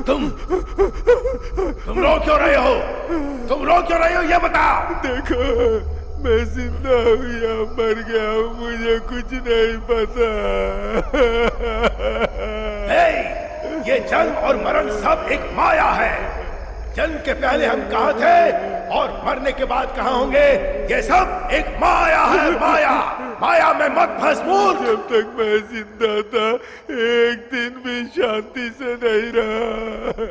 तुम रो क्यों रहे हो? तुम रो क्यों रहे हो ये बताओ। देखो, मैं जिंदा हूँ या मर गया हूँ, मुझे कुछ नहीं पता। ये जन्म और मरण सब एक माया है। जन्म के पहले हम कहाँ थे और मरने के बाद कहाँ होंगे, ये सब एक माया है। माया, माया में मत फंस मूर्ख। जब तक मैं जिंदा था एक दिन भी शांति से नहीं रहा,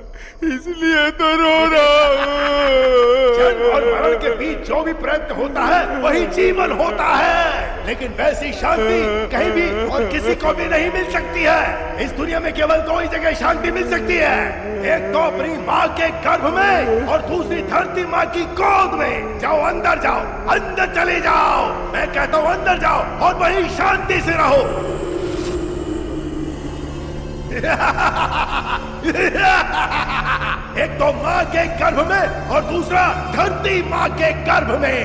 इसलिए तो रो रहा हूँ। जन्म और मरण के बीच जो भी प्रयत्न होता है वही जीवन होता है, लेकिन वैसी शांति कहीं भी और किसी को भी नहीं मिल सकती है। इस दुनिया में केवल दो ही जगह शांति मिल सकती है, एक तो अपनी माँ के गर्भ में और दूसरी धरती माँ की गोद में। जाओ अंदर, जाओ अंदर चले जाओ, मैं कहता हूँ अंदर जाओ और वहीं शांति से रहो। एक तो माँ के गर्भ में और दूसरा धरती माँ के गर्भ में।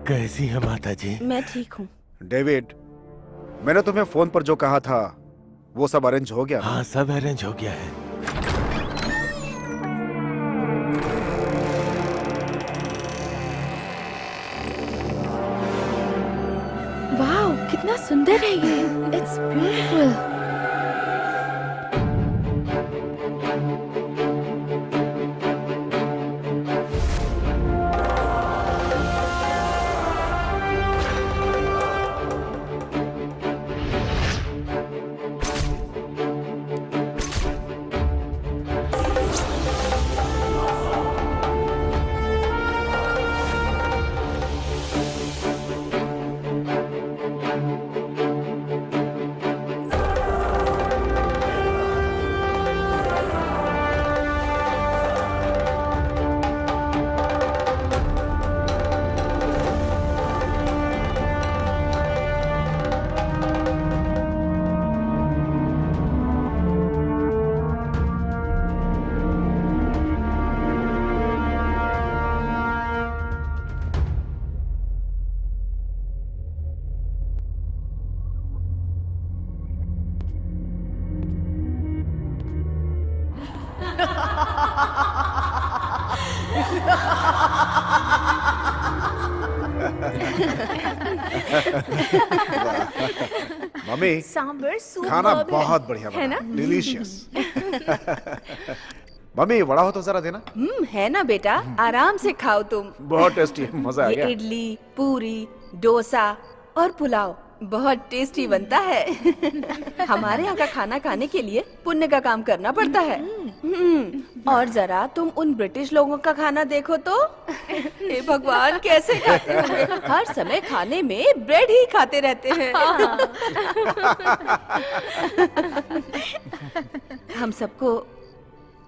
कैसी है माता जी? मैं ठीक हूँ। डेविड, मैंने तुम्हें फोन पर जो कहा था वो सब अरेंज हो गया? हाँ, सब अरेंज हो गया है। वाह, कितना सुंदर है ये। It's beautiful. Mummy, sambar soup खाना बहुत बढ़िया बना, डिलीशियस। मम्मी, वड़ा हो तो जरा देना। है ना बेटा, आराम से खाओ तुम। बहुत टेस्टी है, मजा आ गया। इडली, पूरी, डोसा और पुलाव बहुत टेस्टी बनता है। हमारे यहाँ का खाना खाने के लिए पुण्य का काम करना पड़ता है। और जरा तुम उन ब्रिटिश लोगों का खाना देखो तो, हे भगवान, कैसे खाते होंगे। हर समय खाने में ब्रेड ही खाते रहते हैं। हम सबको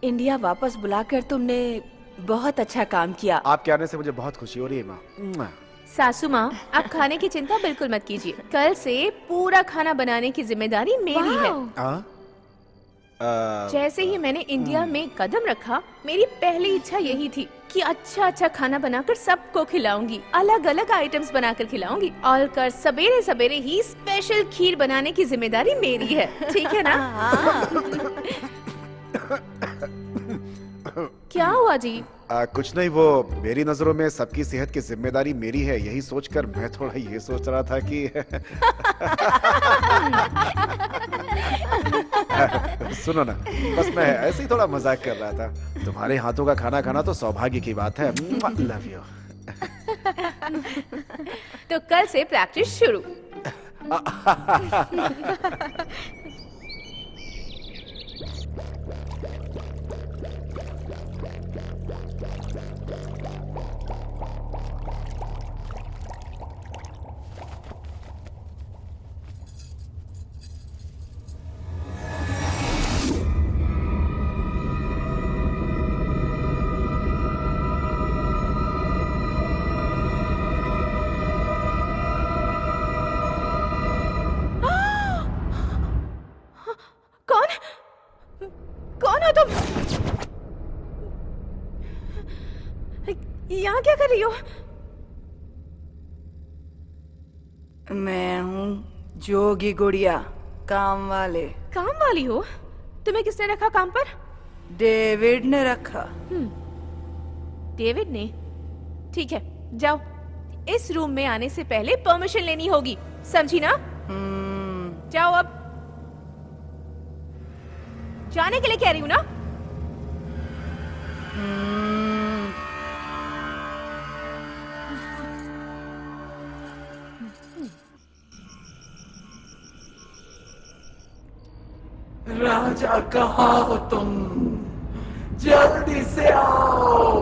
इंडिया वापस बुलाकर तुमने बहुत अच्छा काम किया। आपके आने से मुझे बहुत खुशी हो रही है माँ। सासू माँ, आप खाने की चिंता बिल्कुल मत कीजिए। कल से पूरा खाना बनाने की जिम्मेदारी मेरी है। जैसे ही मैंने इंडिया में कदम रखा, मेरी पहली इच्छा यही थी कि अच्छा अच्छा खाना बनाकर सबको खिलाऊंगी, अलग अलग आइटम्स बनाकर खिलाऊंगी। और कल सवेरे सवेरे ही स्पेशल खीर बनाने की जिम्मेदारी मेरी है, ठीक है ना? क्या हुआ जी? कुछ नहीं, वो मेरी नजरों में सबकी सेहत की जिम्मेदारी मेरी है, यही सोचकर मैं थोड़ा ये सोच रहा था कि सुनो ना, बस मैं ऐसे ही थोड़ा मजाक कर रहा था। तुम्हारे हाथों का खाना खाना तो सौभाग्य की बात है। Love you. तो कल से प्रैक्टिस शुरू। कौन हो तुम? यहाँ क्या कर रही हो? मैं हूँ जोगी गुड़िया, काम वाले। काम वाली हो? तुम्हें किसने रखा काम पर? डेविड ने रखा। डेविड ने? ठीक है, जाओ। इस रूम में आने से पहले परमिशन लेनी होगी, समझी ना? जाओ अब। जाने के लिए कह रही हूँ ना? राजा कहाँ हो तुम? जल्दी से आओ।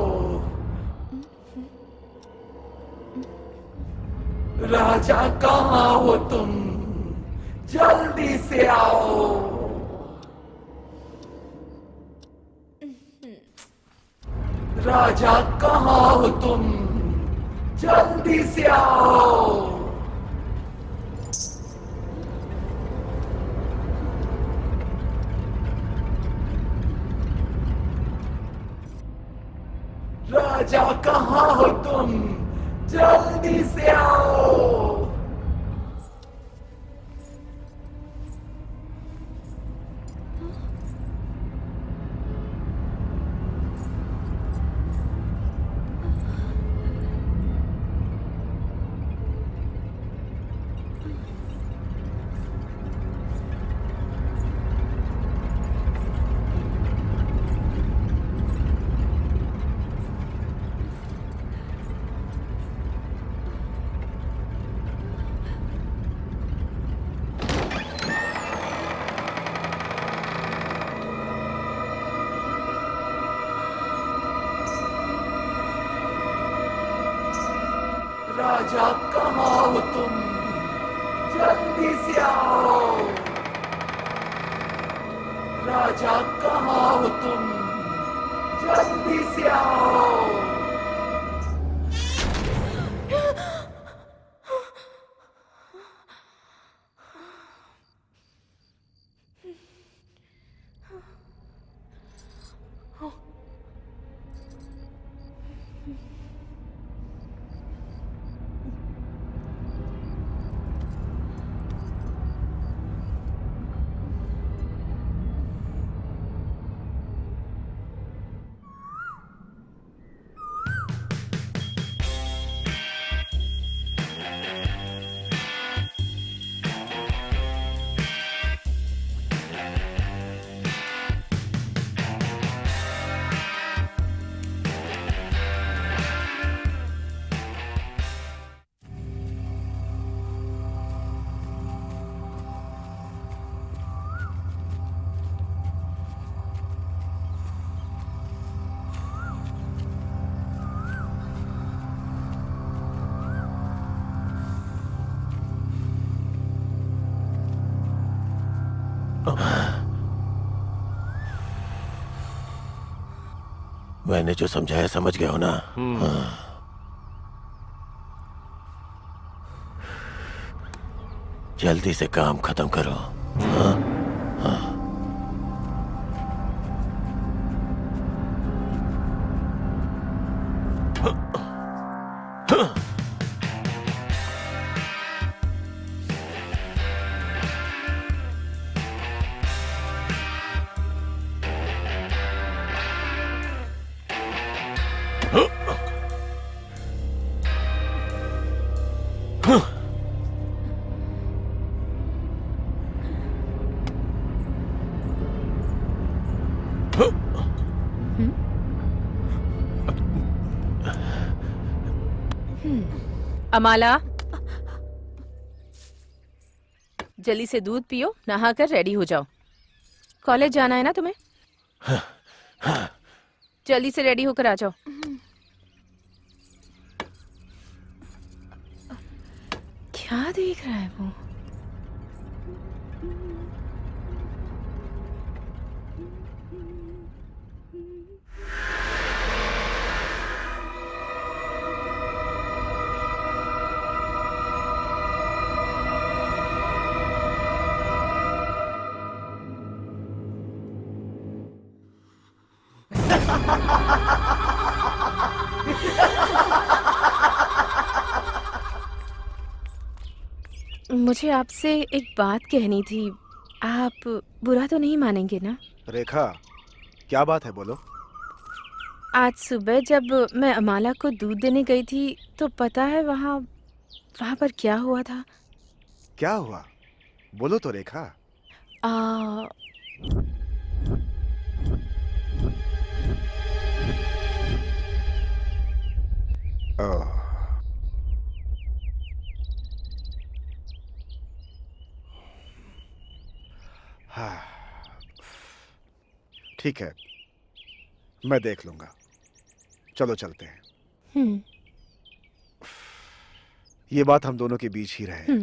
राजा कहाँ हो तुम? जल्दी से आओ। राजा कहाँ हो तुम? जल्दी से आओ। राजा कहाँ हो तुम? जल्दी से आओ। राजा कहाँ हो तुम? जल्दी से आओ। राजा कहाँ हो तुम? जल्दी से आओ। मैंने जो समझाया समझ गए हो ना? जल्दी से काम खत्म करो। हाँ? हाँ। अमाला, जल्दी से दूध पियो, नहाकर रेडी हो जाओ। कॉलेज जाना है ना तुम्हें? जल्दी से रेडी होकर आ जाओ। क्या देख रहा है वो? मुझे आपसे एक बात कहनी थी। आप बुरा तो नहीं मानेंगे ना? रेखा, क्या बात है, बोलो। आज सुबह जब मैं अमाला को दूध देने गई थी तो पता है वहाँ पर क्या हुआ था? क्या हुआ, बोलो तो रेखा। ओह, हाँ, ठीक है, मैं देख लूंगा। चलो चलते हैं। ये बात हम दोनों के बीच ही रहे।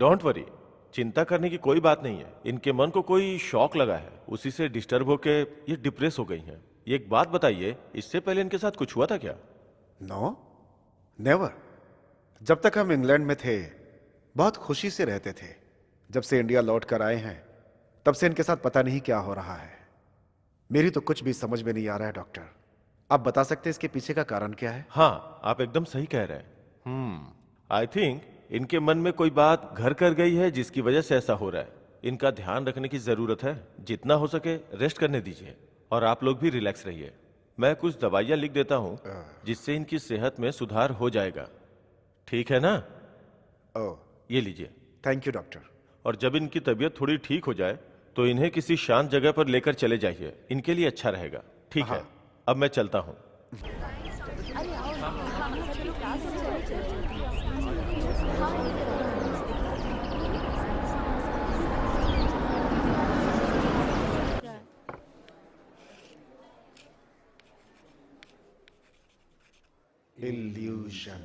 डोंट वरी, चिंता करने की कोई बात नहीं है। इनके मन को कोई शॉक लगा है, उसी से डिस्टर्ब होके ये डिप्रेस हो गई हैं। ये एक बात बताइए, इससे पहले इनके साथ कुछ हुआ था क्या? No, never. जब तक हम इंग्लैंड में थे बहुत खुशी से रहते थे। जब से इंडिया लौट कर आए हैं तब से इनके साथ पता नहीं क्या हो रहा है। मेरी तो कुछ भी समझ में नहीं आ रहा है डॉक्टर। आप बता सकते हैं इसके पीछे का कारण क्या है? हाँ, आप एकदम सही कह रहे हैं। आई थिंक इनके मन में कोई बात घर कर गई है जिसकी वजह से ऐसा हो रहा है। इनका ध्यान रखने की जरूरत है। जितना हो सके रेस्ट करने दीजिए और आप लोग भी रिलैक्स रहिए। मैं कुछ दवाइयाँ लिख देता हूँ जिससे इनकी सेहत में सुधार हो जाएगा। ठीक है ना? ओह, ये लीजिए। Thank you doctor. और जब इनकी तबीयत थोड़ी ठीक हो जाए तो इन्हें किसी शांत जगह पर लेकर चले जाइए, इनके लिए अच्छा रहेगा। ठीक है, अब मैं चलता हूँ। इल्यूजन।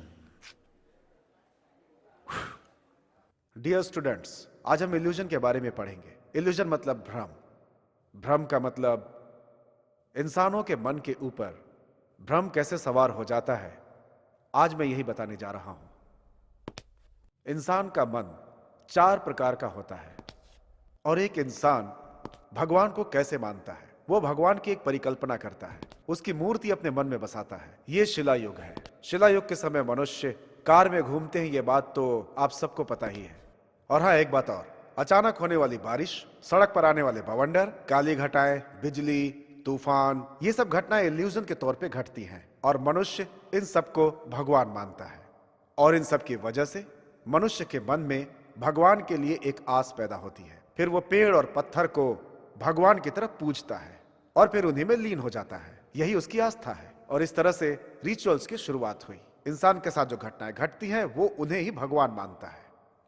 डियर स्टूडेंट्स, आज हम इल्यूजन के बारे में पढ़ेंगे। इल्यूजन मतलब भ्रम। भ्रम का मतलब इंसानों के मन के ऊपर भ्रम कैसे सवार हो जाता है, आज मैं यही बताने जा रहा हूं। इंसान का मन 4 प्रकार का होता है और एक इंसान भगवान को कैसे मानता है, वो भगवान की एक परिकल्पना करता है, उसकी मूर्ति अपने मन में बसाता है। ये शिलायुग है। शिलायुग के समय मनुष्य कार में घूमते हैं, ये बात तो आप सबको पता ही है। और हाँ, एक बात और, अचानक होने वाली बारिश, सड़क पर आने वाले बवंडर, काली घटाएं, बिजली, तूफान, ये सब घटनाएं इल्यूजन के तौर पे घटती हैं और मनुष्य इन सबको भगवान मानता है। और इन सब की वजह से मनुष्य के मन में भगवान के लिए एक आस पैदा होती है। फिर वो पेड़ और पत्थर को भगवान की तरफ पूजता है और फिर उन्हीं में लीन हो जाता है। यही उसकी आस्था है। और इस तरह से रिचुअल्स की शुरुआत हुई। इंसान के साथ जो घटनाएं घटती हैं वो उन्हें ही भगवान मानता है,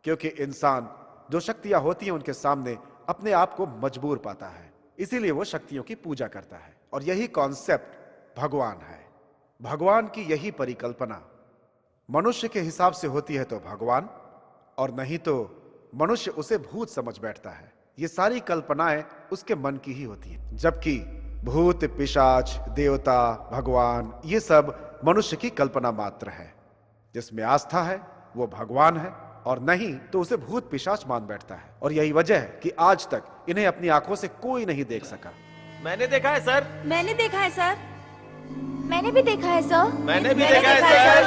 क्योंकि इंसान जो शक्तियां होती हैं उनके सामने अपने आप को मजबूर पाता है, इसीलिए वो शक्तियों की पूजा करता है। और यही कॉन्सेप्ट भगवान है। भगवान की यही परिकल्पना मनुष्य के हिसाब से होती है तो भगवान, और नहीं तो मनुष्य उसे भूत समझ बैठता है। ये सारी कल्पनाएं उसके मन की ही होती हैं, जबकि भूत, पिशाच, देवता, भगवान, ये सब मनुष्य की कल्पना मात्र है। जिसमें आस्था है वो भगवान है और नहीं तो उसे भूत पिशाच मान बैठता है। और यही वजह है कि आज तक इन्हें अपनी आंखों से कोई नहीं देख सका। मैंने देखा है सर। मैंने देखा है सर। मैंने भी देखा है सर। मैंने भी देखा है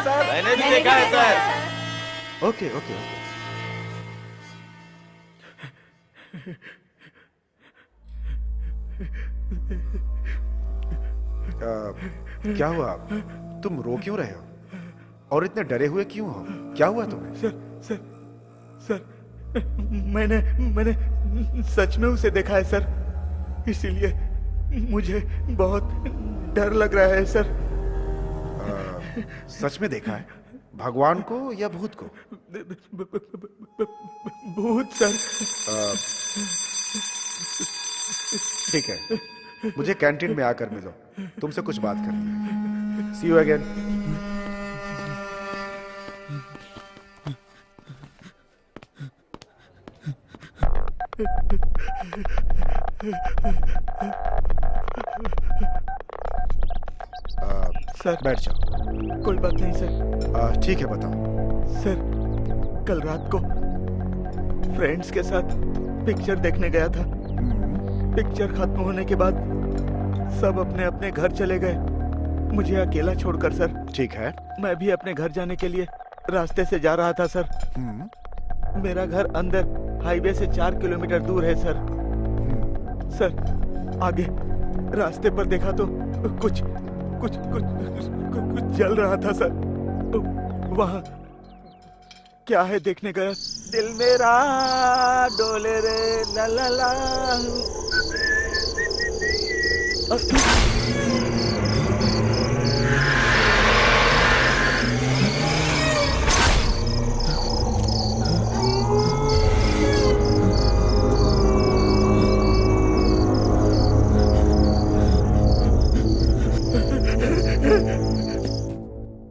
सर। मैंने भी देखा है सर। Okay okay okay. क्या हुआ? तुम रो क्यों रहे हो और इतने डरे हुए क्यों हो? क्या हुआ तुम्हें? सर, मैंने सच में उसे देखा है सर, इसीलिए मुझे बहुत डर लग रहा है सर। सच में देखा है? भगवान को या भूत को? भूत सर। ठीक है, मुझे कैंटीन में आकर मिलो, तुमसे कुछ बात करनी है। सी यू अगेन। सर बैठ जाओ। कोई बात नहीं सर। ठीक है, बताओ। सर, कल रात को फ्रेंड्स के साथ पिक्चर देखने गया था। पिक्चर खत्म होने के बाद सब अपने अपने घर चले गए, मुझे अकेला छोड़कर सर। ठीक है। मैं भी अपने घर जाने के लिए रास्ते से जा रहा था सर। मेरा घर अंदर हाईवे से 4 किलोमीटर दूर है सर। सर, आगे रास्ते पर देखा तो कुछ जल रहा था सर। वहाँ क्या है देखने गया। दिल मेरा डोले रे ला ला ला।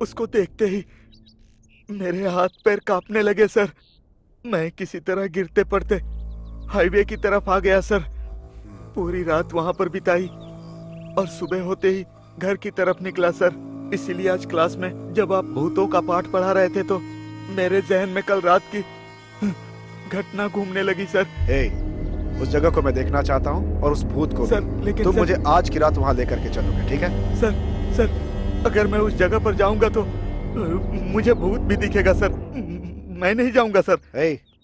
उसको देखते ही मेरे हाथ पैर कांपने लगे सर। मैं किसी तरह गिरते पड़ते हाईवे की तरफ आ गया सर। पूरी रात वहां पर बिताई और सुबह होते ही घर की तरफ निकला सर। इसीलिए आज क्लास में जब आप भूतों का पाठ पढ़ा रहे थे तो मेरे जहन में कल रात की घटना घूमने लगी सर। उस जगह को मैं देखना चाहता हूँ और उस भूत को सर, भी। लेकिन तुम सर, मुझे आज की रात वहां लेकर के चलोगे, ठीक है? सर अगर मैं उस जगह पर जाऊंगा तो मुझे भूत भी दिखेगा सर। मैं नहीं जाऊंगा सर।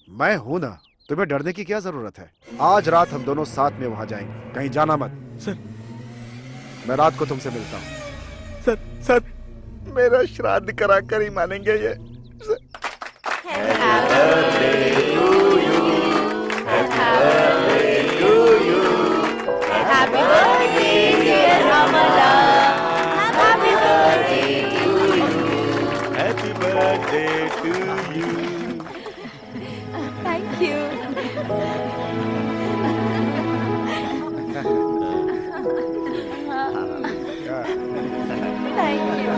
मैं हूं ना, तुम्हें डरने की क्या जरूरत है? आज रात हम दोनों साथ में वहां जाएंगे, कहीं जाना मत। सर मैं रात को तुमसे मिलता हूँ। सर मेरा श्राद्ध करा कर ही मानेंगे ये। Happy birthday, dear Amala. Happy birthday to you. Happy birthday to you. Thank you. Thank you.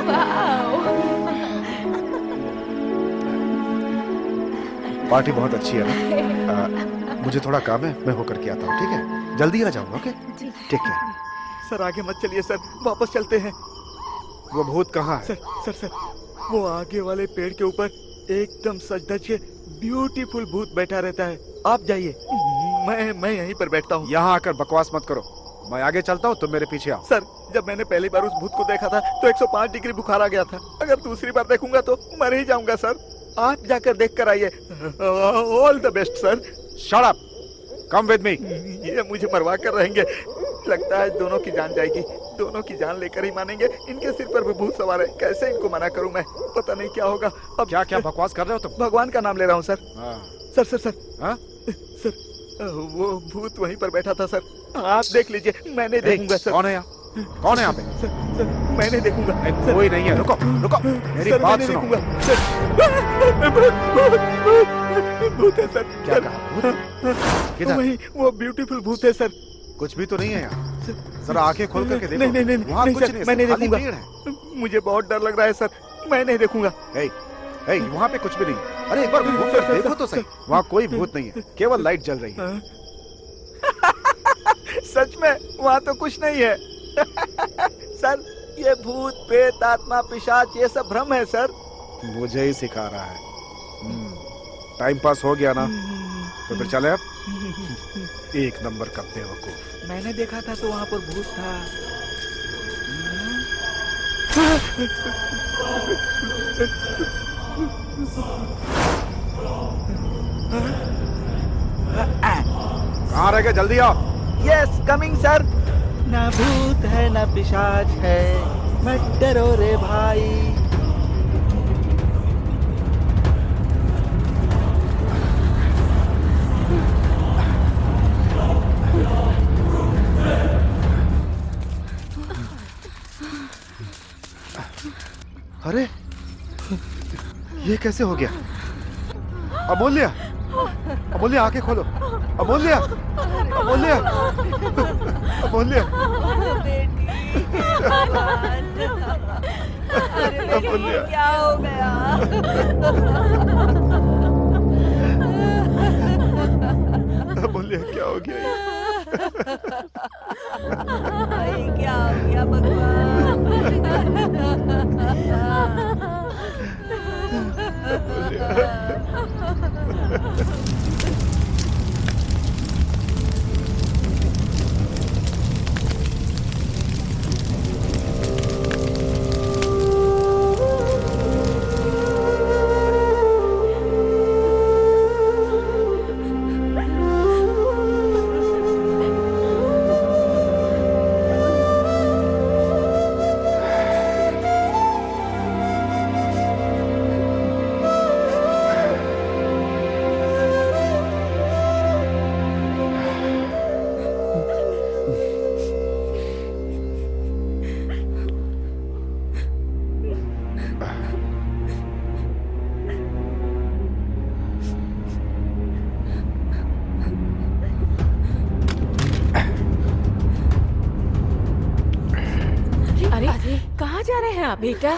Wow. Party बहुत अच्छी है ना? मुझे थोड़ा काम है, मैं होकर के आता हूँ, ठीक है? जल्दी आ जाऊंगा, ओके? ठीक है। सर आगे मत चलिए सर, वापस चलते हैं। वो भूत कहाँ है? सर वो आगे वाले पेड़ के ऊपर एकदम सज धज के ब्यूटीफुल भूत बैठा रहता है। आप जाइए, मैं यहीं पर बैठता हूँ। यहाँ आकर बकवास मत करो, मैं आगे चलता हूँ, तुम मेरे पीछे आओ। सर जब मैंने पहली बार उस भूत को देखा था तो 105 डिग्री बुखार आ गया था। अगर दूसरी बार देखूंगा तो मर ही जाऊंगा सर। आप जाकर देख कर आइए। All the best sir. Shut up, come with me. ये मुझे मरवा कर रहेंगे। लगता है दोनों की जान जाएगी, दोनों की जान लेकर ही मानेंगे। इनके सिर पर भी भूत सवार है, कैसे इनको मना करूं मैं? पता नहीं क्या होगा अब। क्या बकवास कर रहे हो तुम? भगवान का नाम ले रहा हूँ सर। सर हाँ? सर वो भूत वहीं पर बैठा था सर, आप देख लीजिए। मैं नहीं देखूंगा सर। कौन है यहाँ? कौन है यहाँ पे? सर मैं नहीं देखूंगा। कोई नहीं है, रुको मेरी सर, बात मैं नहीं सुनो। देखूंगा सर। भूत है सर। क्या कहा? भूत? किधर? वही वो ब्यूटीफुल भूत है सर। कुछ भी तो नहीं है यहाँ। जरा आंखें खोल करके देखो। नहीं वहाँ कुछ सर, नहीं है, मैं नहीं खाली देखूंगा। पेड़ है। मुझे बहुत डर लग रहा है सर, मैं नहीं देखूंगा। वहाँ पे कुछ भी नहीं है। अरे एक बार घूम कर देखो तो सही, वहाँ कोई भूत नहीं है, केवल लाइट जल रही है। सच में वहाँ तो कुछ नहीं है। सर ये भूत प्रेत आत्मा पिशाच ये सब भ्रम है सर। मुझे ही सिखा रहा है। टाइम पास हो गया ना, तो फिर चले अब। एक नंबर का बेवकूफ। मैंने देखा था तो वहाँ पर भूत था। कहाँ रह गए? जल्दी आओ। Yes coming sir. ना भूत है ना पिशाच है, मत डरो रे भाई। अरे ये कैसे हो गया? अमूल्य, अमूल्य आंखें खोलो। अमूल्य, अमूल्य, अमूल्य, अमूल्य, क्या हो गया? अमूल्य क्या हो गया? क्या हो गया भगवान? अरे कहाँ जा रहे हैं आप? बेटा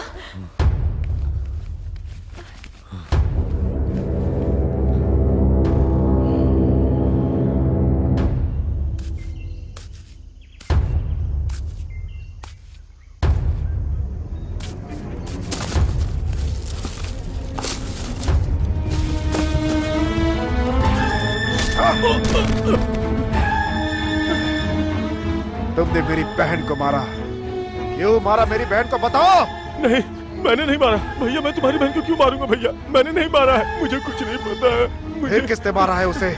तुमने मेरी बहन को मारा। क्यों मारा मेरी बहन को, बताओ। नहीं, मैंने नहीं मारा भैया। मैं तुम्हारी बहन को क्यों मारूंगा भैया? मैंने नहीं मारा है, मुझे कुछ नहीं पता है। फिर किसने मारा है उसे?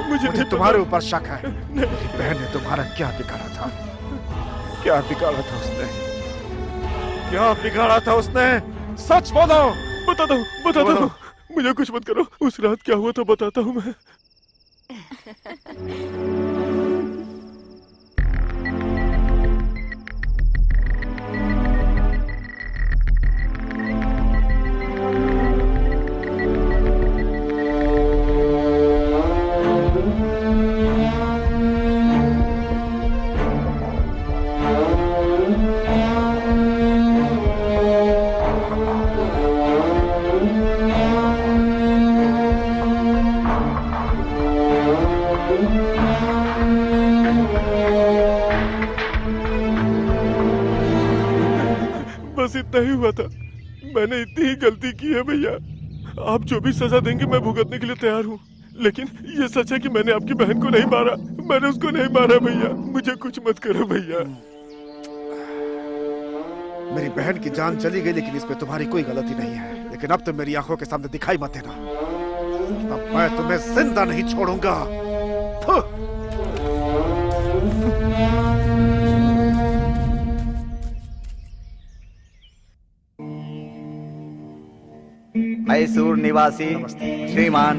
मुझे तुम्हारे ऊपर शक है। मेरी बहन ने तुम्हारा क्या बिगाड़ा था? क्या बिगाड़ा था उसने? क्या बिगाड़ा था उसने? सच बोलो। बताता हूँ। मुझे कुछ मत करो। उस रात क्या हुआ था बताता हूँ मैं। बस इतना ही हुआ था। मैंने इतनी ही गलती की है भैया। आप जो भी सजा देंगे मैं भुगतने के लिए तैयार हूँ। लेकिन ये सच है कि मैंने आपकी बहन को नहीं मारा। मैंने उसको नहीं मारा भैया। मुझे कुछ मत करो भैया। मेरी बहन की जान चली गई, लेकिन इसमें तुम्हारी कोई गलती नहीं है। लेकिन अब तुम मेरी आंखों के सामने दिखाई मत देना, तब मैं तुम्हें जिंदा नहीं छोड़ूंगा। मैसूर निवासी श्रीमान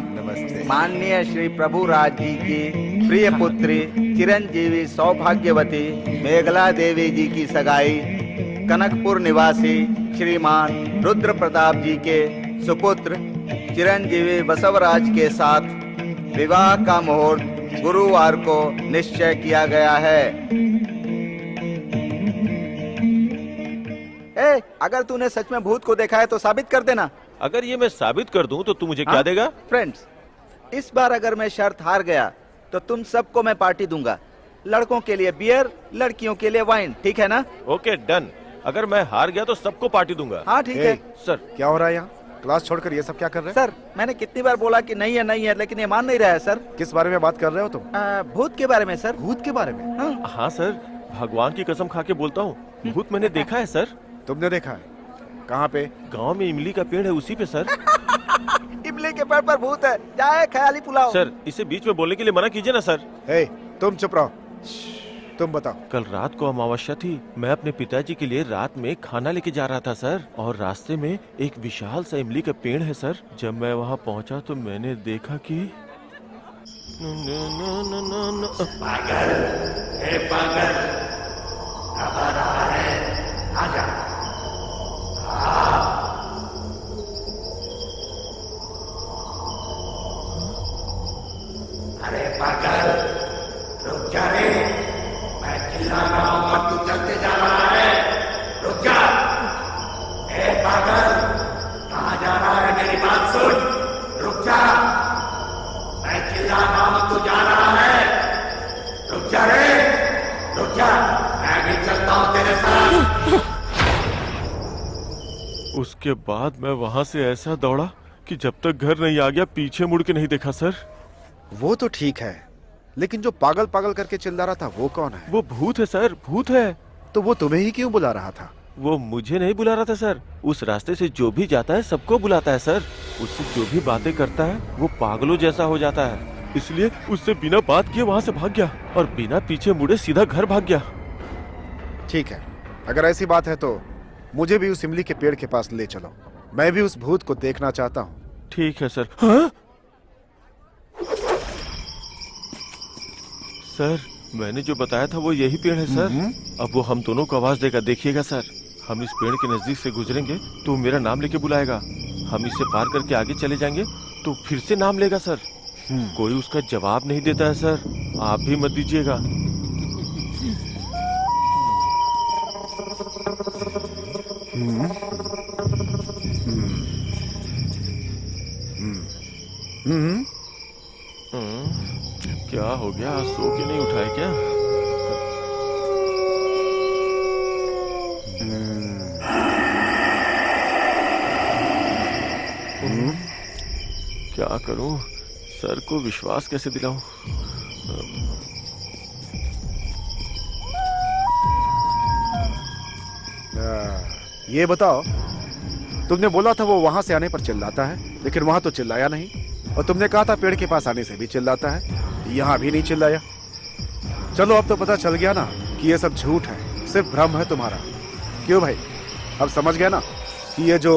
माननीय श्री प्रभु राज जी की प्रिय पुत्री चिरंजीवी सौभाग्यवती मेघला देवी जी की सगाई कनकपुर निवासी श्रीमान रुद्र प्रताप जी के सुपुत्र चिरंजीवी बसवराज के साथ विवाह का मुहूर्त गुरुवार को निश्चय किया गया है। अगर तूने सच में भूत को देखा है तो साबित कर देना। अगर ये मैं साबित कर दूं तो तू मुझे क्या देगा? फ्रेंड्स, इस बार अगर मैं शर्त हार गया तो तुम सबको मैं पार्टी दूंगा। लड़कों के लिए बियर, लड़कियों के लिए वाइन, ठीक है ना? Okay done. अगर मैं हार गया तो सबको पार्टी दूंगा। हाँ ठीक है। सर क्या हो रहा है यहाँ? क्लास छोड़कर ये सब क्या कर रहे हैं? सर, मैंने कितनी बार बोला कि नहीं है, लेकिन ये मान नहीं रहा है सर। किस बारे में बात कर रहे हो तुम? भूत के बारे में सर। भूत के बारे में? हाँ सर, भगवान की कसम खा के बोलता हूँ, भूत मैंने देखा है सर। तुमने देखा है? कहाँ पे? गांव में इमली का पेड़ है, उसी पे सर। इमली के पेड़ पर भूत है, जाए ख्याली पुलाव। सर इसे बीच में बोलने के लिए मना कीजिए ना सर। हे, तुम चुप रहो। तुम बताओ। कल रात को अमावस्या थी। मैं अपने पिताजी के लिए रात में खाना लेके जा रहा था सर, और रास्ते में एक विशाल सा इमली का पेड़ है सर। जब मैं वहाँ पहुँचा तो मैंने देखा कि पागल, हे पागल, अब आ रहा है, आजा। अरे पागल, रुक जा रे। मैं चिल्ला रहा हूं और तू चलते जा रहा है। रुक जा। ए पागल, कहाँ जा रहा है? मेरी बात सुन। रुक जा। मैं चिल्ला रहा हूं, तू जा रहा है। रुक जा रे, रुक जा। मैं भी चलता हूं तेरे साथ। उसके बाद मैं वहाँ से ऐसा दौड़ा कि जब तक घर नहीं आ गया पीछे मुड़ के नहीं देखा सर। वो तो ठीक है, लेकिन जो पागल पागल करके चिल्ला रहा था वो कौन है? वो भूत है सर, भूत है। तो वो तुम्हें ही क्यों बुला रहा था? वो मुझे नहीं बुला रहा था सर। उस रास्ते से जो भी जाता है सबको बुलाता है सर। उससे जो भी बातें करता है वो पागलों जैसा हो जाता है। इसलिए उससे बिना बात किए वहाँ से भाग गया और बिना पीछे मुड़े सीधा घर भाग गया। ठीक है, अगर ऐसी बात है तो मुझे भी उस इमली के पेड़ के पास ले चलो। मैं भी उस भूत को देखना चाहता हूँ। ठीक है सर। हाँ? सर, मैंने जो बताया था वो यही पेड़ है सर। अब वो हम दोनों को आवाज देगा, देखिएगा सर। हम इस पेड़ के नजदीक से गुजरेंगे तो मेरा नाम लेके बुलाएगा। हम इसे पार करके आगे चले जाएंगे तो फिर से नाम लेगा सर। कोई उसका जवाब नहीं देता है सर। आप भी मत दीजिएगा। क्या हो गया? आज सो के नहीं उठाए क्या? क्या करूं? सर को विश्वास कैसे दिलाऊं? ये बताओ, तुमने बोला था वो वहां से आने पर चिल्लाता है, लेकिन वहां तो चिल्लाया नहीं। और तुमने कहा था पेड़ के पास आने से भी चिल्लाता है, यहां भी नहीं चिल्लाया। चलो अब तो पता चल गया ना कि ये सब झूठ है, सिर्फ भ्रम है तुम्हारा। क्यों भाई, अब समझ गया ना कि ये जो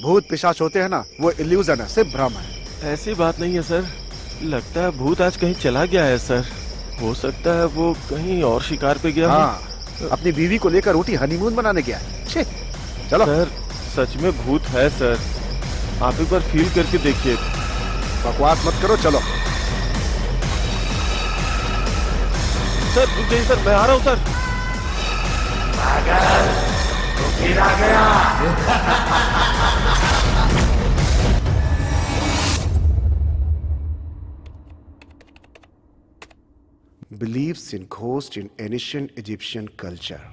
भूत पिशाच होते हैं ना, वो इल्यूजन है, सिर्फ भ्रम है। ऐसी बात नहीं है सर, लगता है भूत आज कहीं चला गया है सर। हो सकता है वो कहीं और शिकार पे गया हो। हाँ, अपनी बीवी को लेकर ऊटी हनीमून बनाने गया है। छे, चलो। सर सच में भूत है सर, आप एक बार फील करके देखिए। बकवास मत करो, चलो। सर रुक जाइए सर, मैं आ रहा हूँ सर। फिर आ गया। Beliefs in ghosts in ancient Egyptian culture.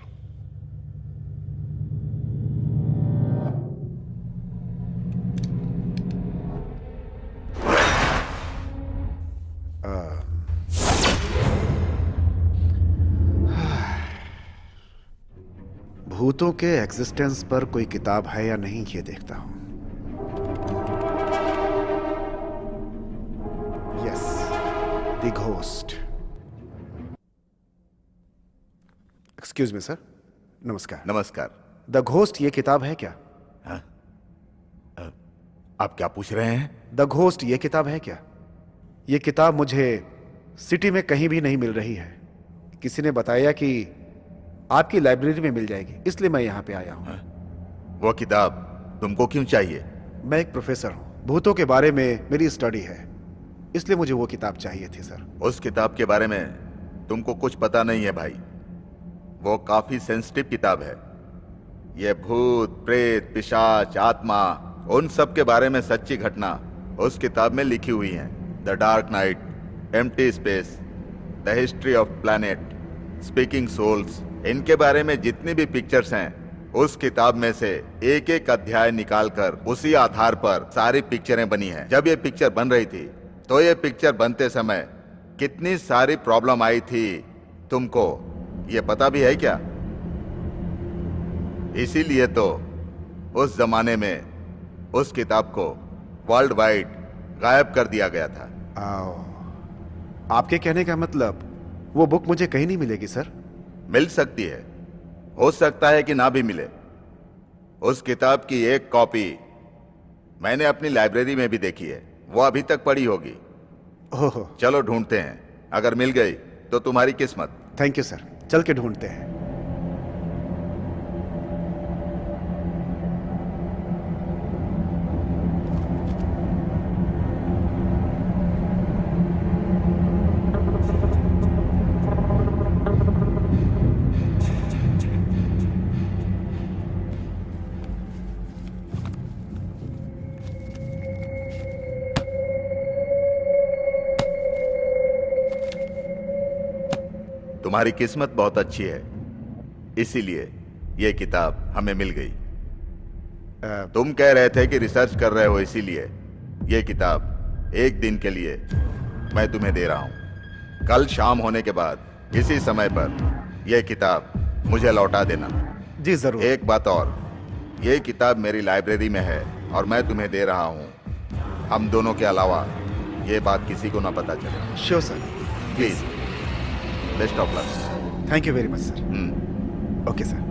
भूतों के एग्जिस्टेंस पर कोई किताब है या नहीं, ये देखता हूं। Yes, the ghost. Excuse me sir, नमस्कार। नमस्कार। द घोस्ट ये किताब है क्या? आप क्या पूछ रहे हैं? द घोस्ट ये किताब है क्या? ये किताब मुझे सिटी में कहीं भी नहीं मिल रही है। किसी ने बताया कि आपकी लाइब्रेरी में मिल जाएगी, इसलिए मैं यहाँ पे आया हूँ। वो किताब तुमको क्यों चाहिए? मैं एक प्रोफेसर हूँ, भूतों के बारे में मेरी स्टडी है, इसलिए मुझे वो किताब चाहिए थी सर। उस किताब के बारे में तुमको कुछ पता नहीं है भाई, वो काफी सेंसिटिव किताब है। ये भूत प्रेत पिशाच आत्मा उन सब के बारे में सच्ची घटना उस किताब में लिखी हुई है। The dark night, empty space, the history of planet, speaking souls, इनके बारे में जितनी भी पिक्चर्स हैं उस किताब में से एक एक अध्याय निकालकर उसी आधार पर सारी पिक्चरें बनी हैं। जब ये पिक्चर बन रही थी तो ये पिक्चर बनते समय कितनी सारी प्रॉब्लम आई थी तुमको ये पता भी है क्या? इसीलिए तो उस जमाने में उस किताब को वर्ल्ड वाइड गायब कर दिया गया था। आपके कहने का मतलब वो बुक मुझे कहीं नहीं मिलेगी सर? मिल सकती है, हो सकता है कि ना भी मिले। उस किताब की एक कॉपी मैंने अपनी लाइब्रेरी में भी देखी है, वो अभी तक पड़ी होगी। ओहो, चलो ढूंढते हैं, अगर मिल गई तो तुम्हारी किस्मत। थैंक यू सर, चल के ढूंढते हैं। तुम्हारी किस्मत बहुत अच्छी है, इसीलिए ये किताब हमें मिल गई। तुम कह रहे थे कि रिसर्च कर रहे हो, इसीलिए ये किताब एक दिन के लिए मैं तुम्हें दे रहा हूं। कल शाम होने के बाद इसी समय पर यह किताब मुझे लौटा देना। जी जरूर। एक बात और, ये किताब मेरी लाइब्रेरी में है और मैं तुम्हें दे रहा हूं। हम दोनों के अलावा ये बात किसी को ना पता चले। Sure sir, please, best of luck. Thank you very much sir. Okay sir.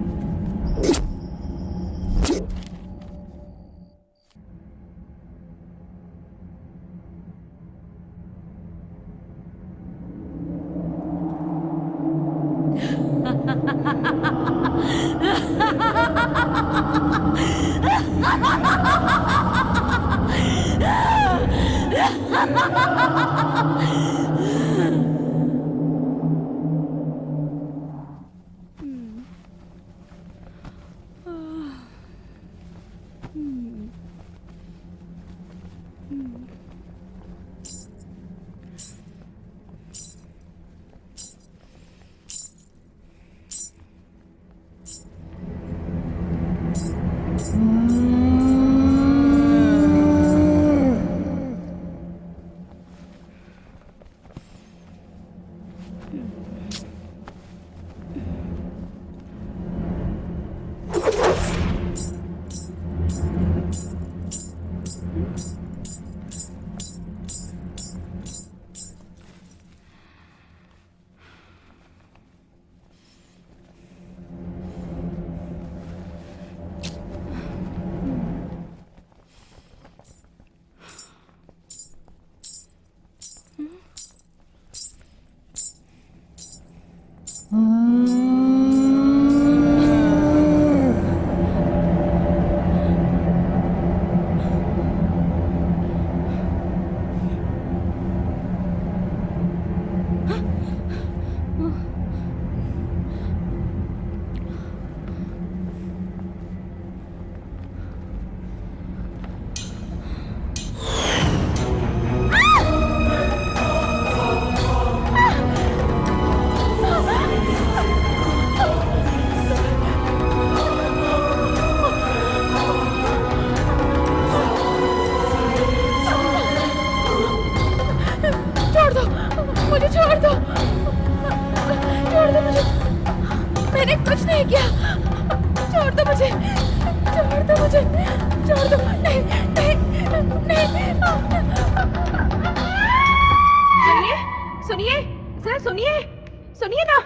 सुनिए ना।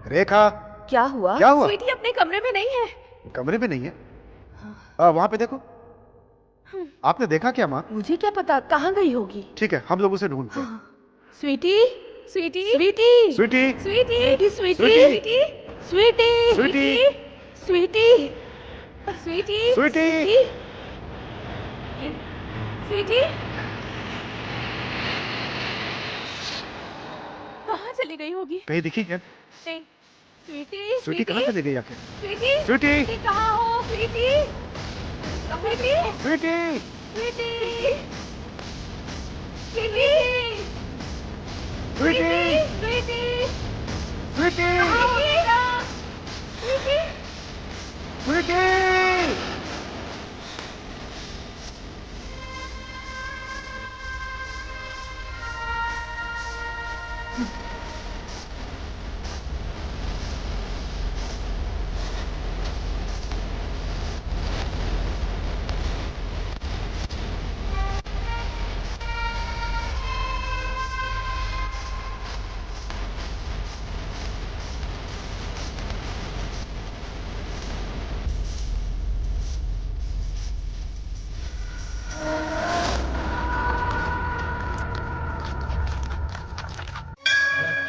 रेखा, क्या हुआ? क्या हुआ? स्वीटी अपने कमरे में नहीं है। कमरे में नहीं है? वहां पे देखो। आपने देखा क्या माँ? मुझे क्या पता कहाँ गई होगी। ठीक है, हम लोग उसे ढूंढते हैं। स्वीटी, स्वीटी, स्वीटी, स्वीटी, स्वीटी, स्वीटी, स्वीटी, स्वीटी, स्वीटी, स्वीटी, स्वीटी, स्वीटी, स्वीटी, कहाँ चली गई होगी? कहीं दिखी क्या? नहीं। स्वीटी, स्वीटी कहाँ चली गई आखिर? स्वीटी, स्वीटी, स्वीटी कहाँ हो? स्वीटी, स्वीटी, स्वीटी, स्वीटी, स्वीटी, स्वीटी, स्वीटी, स्वीटी, कहाँ हो बेटा? स्वीटी, स्वीटी।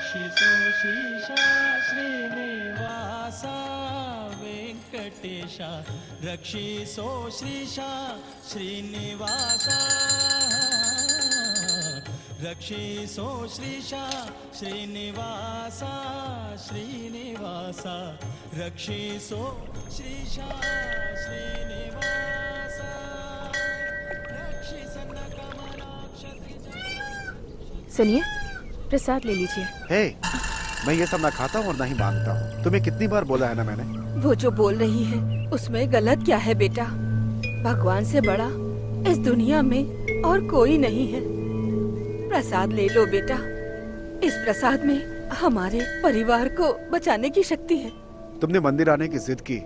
रक्षितो शीशा श्रीनिवास वेंकटेश रक्षिसो श्रीशा श्रीनिवास रक्षिसो श्रीशा श्रीनिवास श्रीनिवास रक्षिसो श्रीशा श्रीनिवास रक्षिसन्न कमलाक्षति। सुनिए, प्रसाद ले लीजिए। हे, मैं ये सब ना खाता हूँ और ना ही मांगता हूँ। तुम्हें कितनी बार बोला है ना मैंने? वो जो बोल रही है उसमें गलत क्या है बेटा? भगवान से बड़ा इस दुनिया में और कोई नहीं है। प्रसाद ले लो बेटा। इस प्रसाद में हमारे परिवार को बचाने की शक्ति है। तुमने मंदिर आने की जिद की,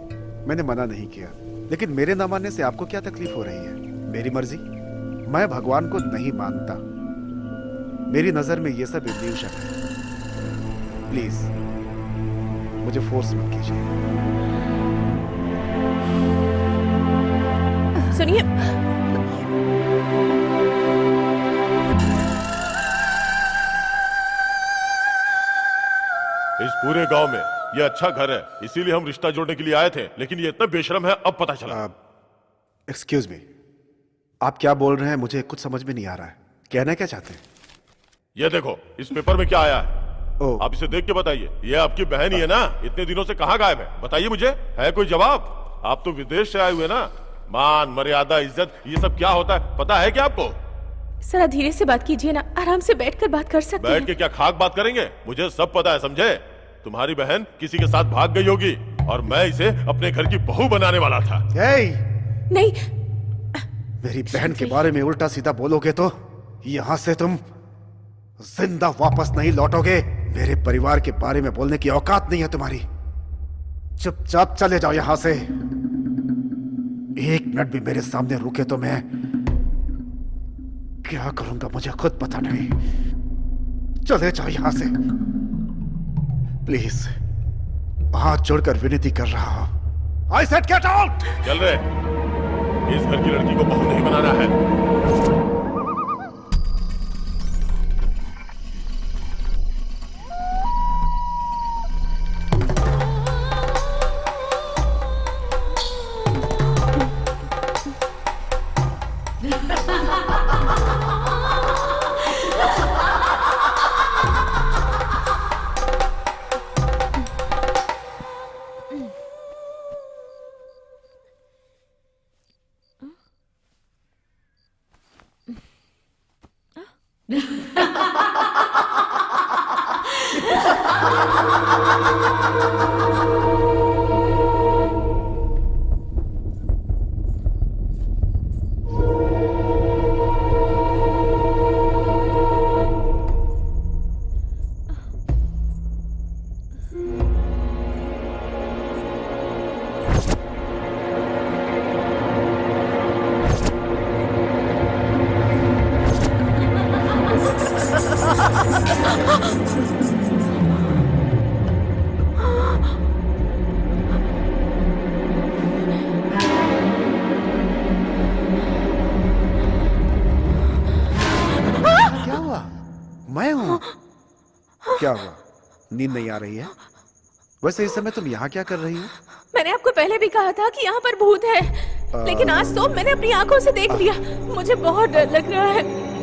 मैंने मना नहीं किया, लेकिन मेरे न मानने से आपको क्या तकलीफ हो रही है? मेरी मर्जी। मैं भगवान को नहीं मानता। मेरी नजर में ये सब इल्यूशन है। प्लीज मुझे फोर्स मत कीजिए। सुनिए, इस पूरे गांव में ये अच्छा घर है, इसीलिए हम रिश्ता जोड़ने के लिए आए थे, लेकिन ये इतना बेशरम है अब पता चला। एक्सक्यूज मी, आप क्या बोल रहे हैं? मुझे कुछ समझ में नहीं आ रहा है। कहना क्या चाहते हैं? ये देखो, इस पेपर में क्या आया है, ओ, आप इसे देख के बताइए। ये आपकी बहन ही है ना? इतने दिनों से कहाँ गायब है? बताइए मुझे, है कोई जवाब? आप तो विदेश से आए हुए ना। मान, मर्यादा, इज्जत, ये सब क्या होता है पता है क्या आपको? जरा धीरे से बात कीजिए ना, आराम से बैठकर बात कर सकते बैठ हैं। के क्या खाक बात करेंगे? मुझे सब पता है, समझे? तुम्हारी बहन किसी के साथ भाग गई होगी और मैं इसे अपने घर की बहू बनाने वाला था। नहीं, मेरी बहन के बारे में उल्टा सीधा बोलोगे तो यहां से तुम जिंदा वापस नहीं लौटोगे। मेरे परिवार के बारे में बोलने की औकात नहीं है तुम्हारी। चुपचाप चले जाओ यहां से। एक मिनट भी मेरे सामने रुके तो मैं क्या करूंगा मुझे खुद पता नहीं। चले जाओ यहां से प्लीज। हाथ जोड़कर विनती कर रहा हूं। I said get out. चल रहे, इस घर की लड़की को बहू नहीं बनाना है। क्या हुआ, नींद नहीं आ रही है? वैसे इस समय तुम यहाँ क्या कर रही हो? मैंने आपको पहले भी कहा था कि यहाँ पर भूत है, लेकिन आज तो मैंने अपनी आंखों से देख लिया। मुझे बहुत डर लग रहा है।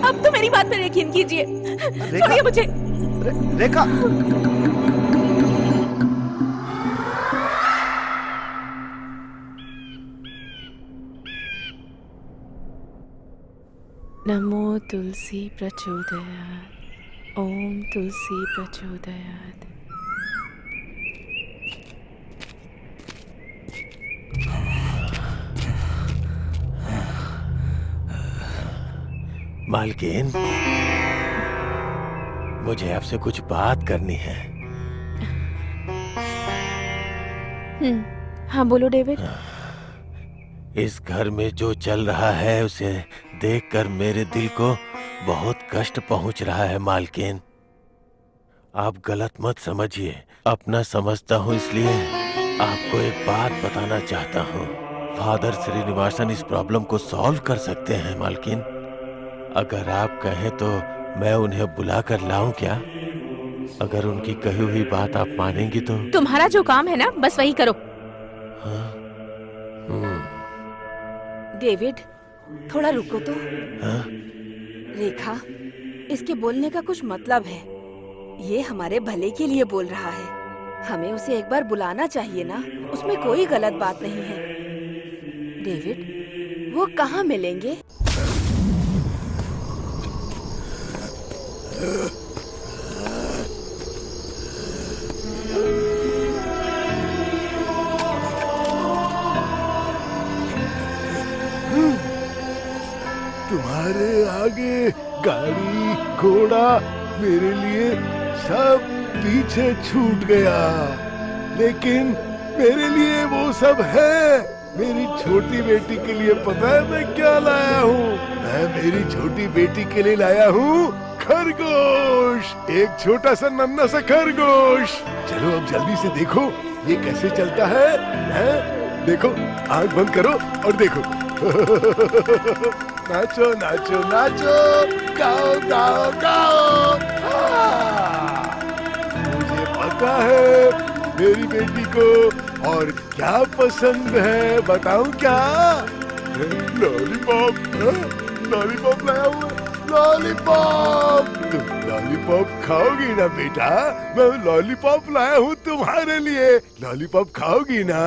अब तो मेरी बात पर यकीन कीजिए। छोड़िए मुझे। रेखा, नमो तुलसी प्रचोदयात्। ओम तुलसी प्रचोदयात्। मालकिन, मुझे आपसे कुछ बात करनी है। हाँ बोलो डेविड। इस घर में जो चल रहा है उसे देखकर मेरे दिल को बहुत कष्ट पहुंच रहा है मालकिन। आप गलत मत समझिए, अपना समझता हूँ इसलिए आपको एक बात बताना चाहता हूँ। फादर श्रीनिवासन इस प्रॉब्लम को सॉल्व कर सकते हैं मालकिन। अगर आप कहें तो मैं उन्हें बुला कर लाऊं क्या? अगर उनकी कही हुई बात आप मानेंगी तो। तुम्हारा जो काम है ना, बस वही करो। हाँ? डेविड, थोड़ा रुको तो। हाँ? रेखा, इसके बोलने का कुछ मतलब है। ये हमारे भले के लिए बोल रहा है। हमें उसे एक बार बुलाना चाहिए ना, उसमें कोई गलत बात नहीं है। डेविड, वो कहाँ मिलेंगे? तुम्हारे आगे गाड़ी घोड़ा मेरे लिए सब पीछे छूट गया, लेकिन मेरे लिए वो सब है। मेरी छोटी बेटी के लिए पता है मैं क्या लाया हूँ? मैं मेरी छोटी बेटी के लिए लाया हूँ खरगोश, एक छोटा सा नन्हा सा खरगोश। चलो अब जल्दी से देखो ये कैसे चलता है? देखो, आंख बंद करो और देखो। नाचो नाचो नाचो, गाओ गाओ गाओ। मुझे पता है मेरी बेटी को और क्या पसंद है, बताऊं क्या? लॉलीपॉप। लॉलीपॉप लाया हुआ, लॉलीपॉप। तुम लॉलीपॉप खाओगी ना बेटा? मैं लॉलीपॉप लाया हूँ तुम्हारे लिए। लॉलीपॉप खाओगी ना?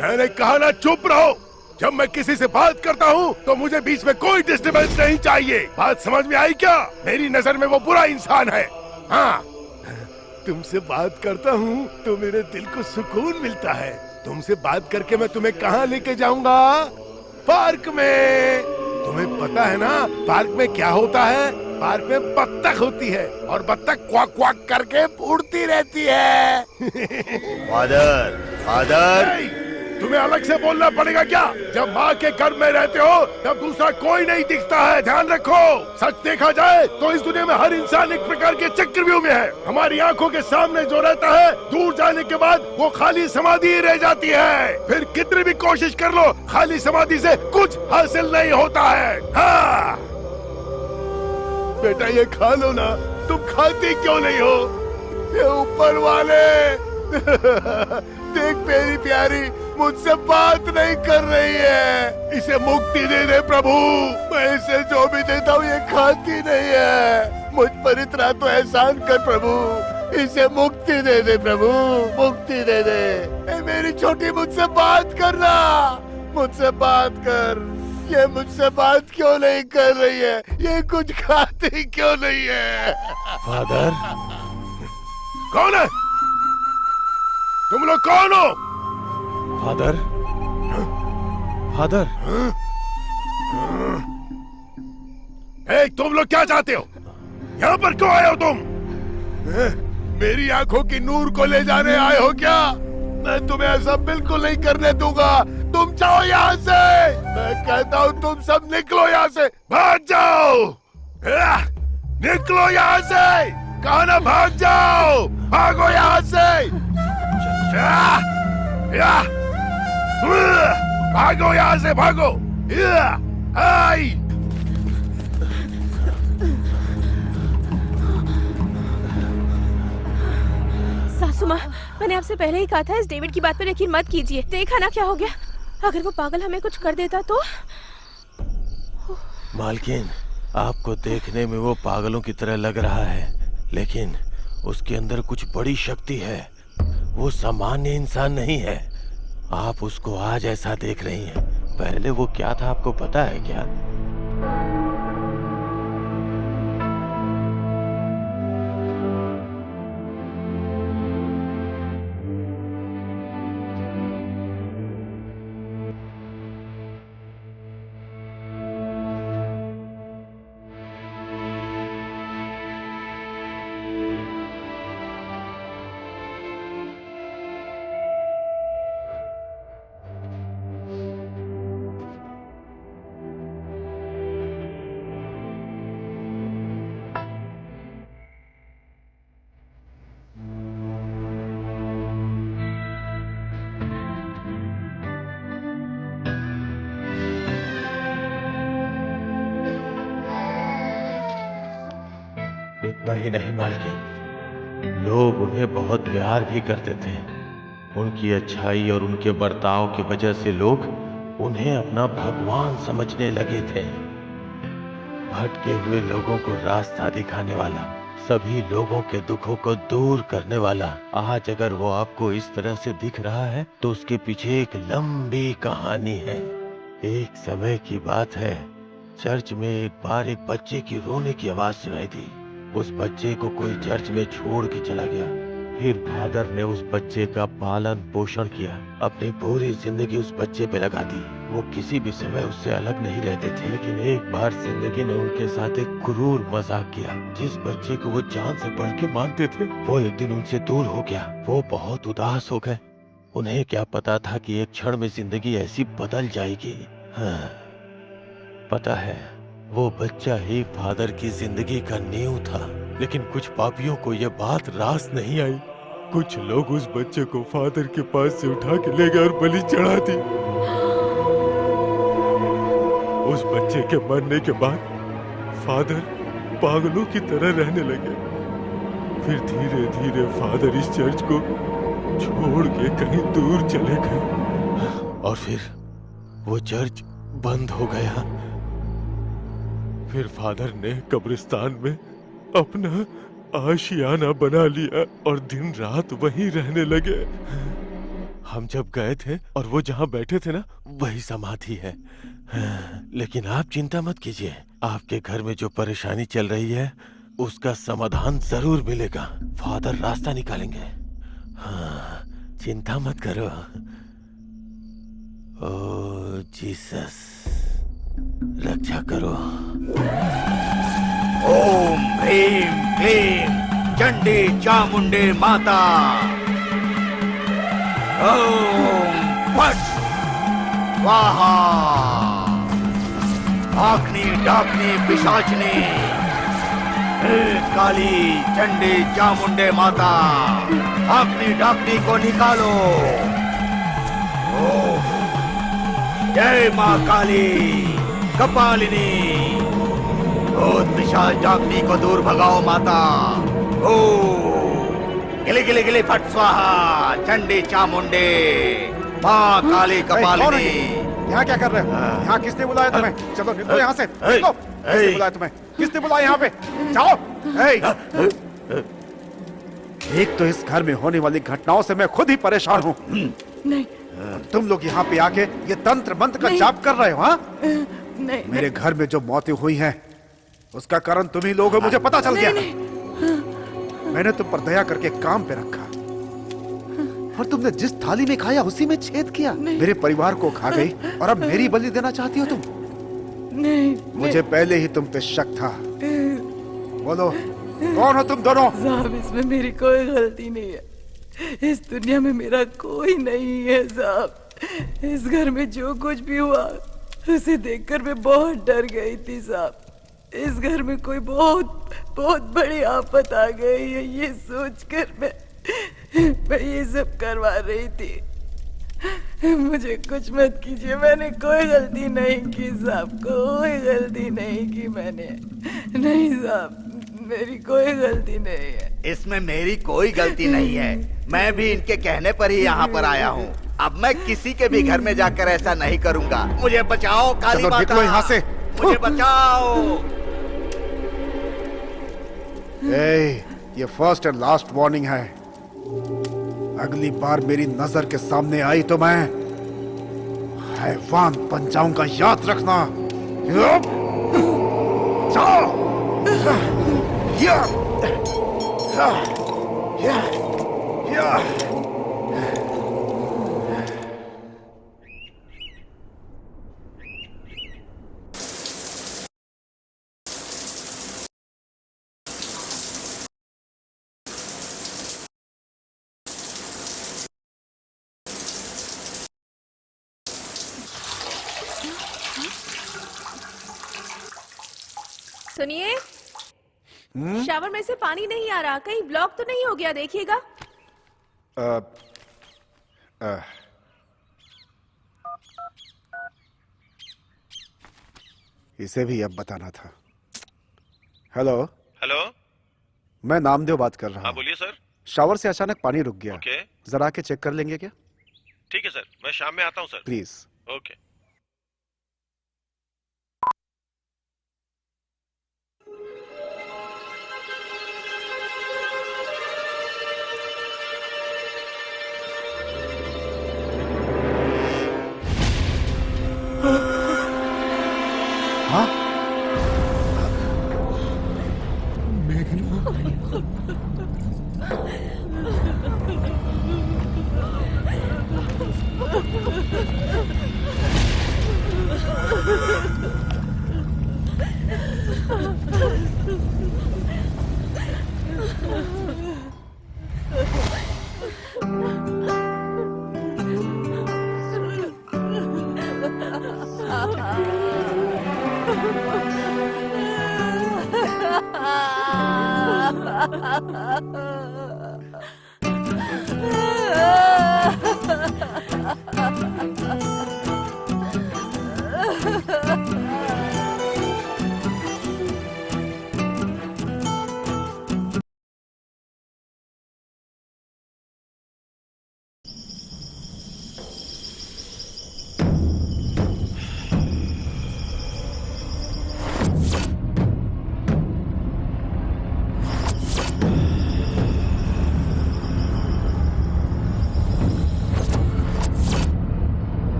मैंने कहा ना चुप रहो। जब मैं किसी से बात करता हूँ तो मुझे बीच में कोई डिस्टर्बेंस नहीं चाहिए। बात समझ में आई क्या? मेरी नजर में वो बुरा इंसान है। हाँ, तुमसे बात करता हूँ तो मेरे दिल को सुकून मिलता है। तुमसे बात करके मैं तुम्हें कहाँ लेके जाऊंगा? पार्क में। तुम्हें पता है ना पार्क में क्या होता है? पार्क में बत्तख होती है और बत्तख क्वाक क्वाक करके उड़ती रहती है। फादर, फादर, तुम्हें अलग से बोलना पड़ेगा क्या? जब माँ के घर में रहते हो तब दूसरा कोई नहीं दिखता है, ध्यान रखो। सच देखा जाए तो इस दुनिया में हर इंसान एक प्रकार के चक्रव्यूह में है। हमारी आंखों के सामने जो रहता है, दूर जाने के बाद वो खाली समाधि रह जाती है। फिर कितनी भी कोशिश कर लो, खाली समाधि से कुछ हासिल नहीं होता है। हाँ बेटा, ये खा लो ना। तुम खाती क्यों नहीं हो? ये ऊपर वाले देख मेरी प्यारी मुझसे बात नहीं कर रही है। इसे मुक्ति दे दे प्रभु। मैं इसे जो भी देता हूँ ये खाती नहीं है। मुझ पर इतना तो एहसान कर प्रभु। इसे मुक्ति दे दे प्रभु, मुक्ति दे दे। ए मेरी छोटी, मुझसे बात करना, मुझसे बात कर। ये मुझसे बात क्यों नहीं कर रही है? ये कुछ खाती क्यों नहीं है? फादर, कौन है तुम लोग? कौन हो? Father, father. तुम लोग क्या चाहते हो? यहाँ पर क्यों आए हो तुम? मेरी आंखों की नूर को ले जाने आए हो क्या? मैं तुम्हें ऐसा बिल्कुल नहीं करने दूंगा। तुम जाओ यहाँ से। मैं कहता हूँ तुम सब निकलो यहाँ से, भाग जाओ। निकलो यहाँ से, कहा ना भाग जाओ। भागो यहाँ से, भागो यहाँ से, भागो। मामा, मैंने आपसे पहले ही कहा था इस डेविड की बात पर यकीन मत कीजिए। देखा ना क्या हो गया। अगर वो पागल हमें कुछ कर देता तो। मालकिन, आपको देखने में वो पागलों की तरह लग रहा है, लेकिन उसके अंदर कुछ बड़ी शक्ति है। वो सामान्य इंसान नहीं है। आप उसको आज ऐसा देख रही हैं, पहले वो क्या था आपको पता है क्या? इतना ही नहीं मालकिन, लोग उन्हें बहुत प्यार भी करते थे। उनकी अच्छाई और उनके बर्ताव की वजह से लोग उन्हें अपना भगवान समझने लगे थे। भटके हुए लोगों को रास्ता दिखाने वाला, सभी लोगों के दुखों को दूर करने वाला। आज अगर वो आपको इस तरह से दिख रहा है तो उसके पीछे एक लंबी कहानी है। एक समय की बात है, चर्च में एक बार एक बच्चे की रोने की आवाज सुनाई दी। उस बच्चे को कोई चर्च में छोड़ के चला गया। फिर फादर ने उस बच्चे का पालन पोषण किया, अपनी पूरी जिंदगी उस बच्चे पे लगा दी। वो किसी भी समय उससे अलग नहीं रहते थे, लेकिन एक बार जिंदगी ने उनके साथ एक क्रूर मजाक किया। जिस बच्चे को वो जान से बढ़ के मानते थे, वो एक दिन उनसे दूर हो गया। वो बहुत उदास हो गए। उन्हें क्या पता था कि एक क्षण में जिंदगी ऐसी बदल जाएगी। हाँ, पता है, वो बच्चा ही फादर की जिंदगी का नींव था। लेकिन कुछ पापियों को यह बात रास नहीं आई। कुछ लोग उस बच्चे को फादर के पास से उठा के ले गए और बलि चढ़ा दी। उस बच्चे के मरने के बाद फादर पागलों की तरह रहने लगे। फिर धीरे धीरे फादर इस चर्च को छोड़ के कहीं दूर चले गए और फिर वो चर्च बंद हो गया। फिर फादर ने कब्रिस्तान में अपना आशियाना बना लिया और दिन रात वहीं रहने लगे। हम जब गए थे और वो जहाँ बैठे थे ना, वही समाधि है। लेकिन आप चिंता मत कीजिए, आपके घर में जो परेशानी चल रही है उसका समाधान जरूर मिलेगा। फादर रास्ता निकालेंगे। हाँ, चिंता मत करो। ओ जीसस, रक्षा करो। ओम ह्रीं क्लीं चंडी चामुंडे माता। ओम फट स्वाहा। आग्नि डाकनी पिशाचनी, हे काली चंडी चामुंडे माता, आग्नि डाकनी को निकालो। ओम जय माँ काली कपालिनी, भूत पिशाच डाकनी को दूर भगाओ माता। ओ गिले गिले गिले फट स्वाहा चंडी चामुंडे माँ काली कपालिनी। यहाँ क्या कर रहे हो? यहाँ किसने बुलाया तुम्हें? चलो निकलो यहाँ से। निकलो। किसने बुलाया तुम्हें? किसने बुलाया यहाँ पे? जाओ। एक तो इस घर में होने वाली घटनाओं से मैं खुद ही परेशान हूँ। नहीं, तुम लोग यहाँ पे आके ये तंत्र मंत्र का जाप कर रहे हो? हाँ, नहीं, मेरे घर में जो मौतें हुई हैं उसका कारण तुम ही लोग हो, मुझे पता चल गया। मैंने तुम पर दया करके काम पे रखा और तुमने जिस थाली में खाया उसी में छेद किया। मेरे परिवार को खा गई और अब मेरी बलि देना चाहती हो तुम? नहीं, मुझे पहले ही तुम पे शक था। बोलो, कौन हो तुम दोनों? साहब, इसमें मेरी कोई गलती नहीं है। इस दुनिया में मेरा कोई नहीं है साहब। इस घर में जो कुछ भी हुआ उसे देखकर मैं बहुत डर गई थी साहब। इस घर में कोई बहुत बहुत बड़ी आफत आ गई है, ये सोचकर मैं ये सब करवा रही थी। मुझे कुछ मत कीजिए, मैंने कोई गलती नहीं की साहब, कोई गलती नहीं की मैंने। नहीं साहब, मेरी कोई गलती नहीं है। इसमें मेरी कोई गलती नहीं है, मैं भी इनके कहने पर ही यहाँ पर आया हूँ। अब मैं किसी के भी घर में जाकर ऐसा नहीं करूँगा। मुझे बचाओ काली चलो निकलो यहाँ से। मुझे बचाओ। ये फर्स्ट एंड लास्ट वार्निंग है। अगली बार मेरी नजर के सामने आई तो मैं हैवान बन जाऊंगा, याद रखना। सुनिए, शावर में से पानी नहीं आ रहा, कहीं ब्लॉक तो नहीं हो गया, देखिएगा। इसे भी अब बताना था। हेलो हेलो, मैं नामदेव बात कर रहा हाँ हूँ। बोलिए सर। शावर से अचानक पानी रुक गया। ओके, जरा आके चेक कर लेंगे क्या? ठीक है सर, मैं शाम में आता हूँ सर। प्लीज। ओके। हाँ?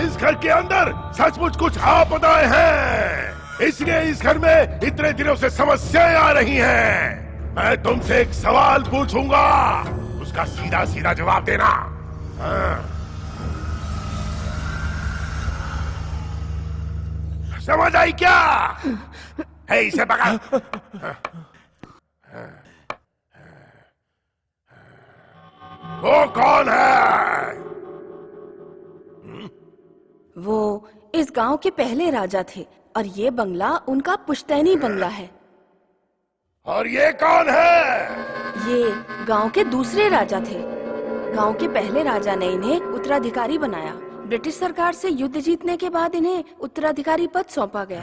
इस घर के अंदर सचमुच कुछ आपदाएं हैं, इसलिए इस घर में इतने दिनों से समस्याएं आ रही हैं। मैं तुमसे एक सवाल पूछूंगा, उस उसका सीधा सीधा जवाब देना। हाँ। समझ आई क्या? है इसे पकड़। वो कौन है? वो इस गांव के पहले राजा थे और ये बंगला उनका पुश्तैनी बंगला है। और ये कौन है? ये गांव के दूसरे राजा थे। गांव के पहले राजा ने इन्हें उत्तराधिकारी बनाया। ब्रिटिश सरकार से युद्ध जीतने के बाद इन्हें उत्तराधिकारी पद सौंपा गया।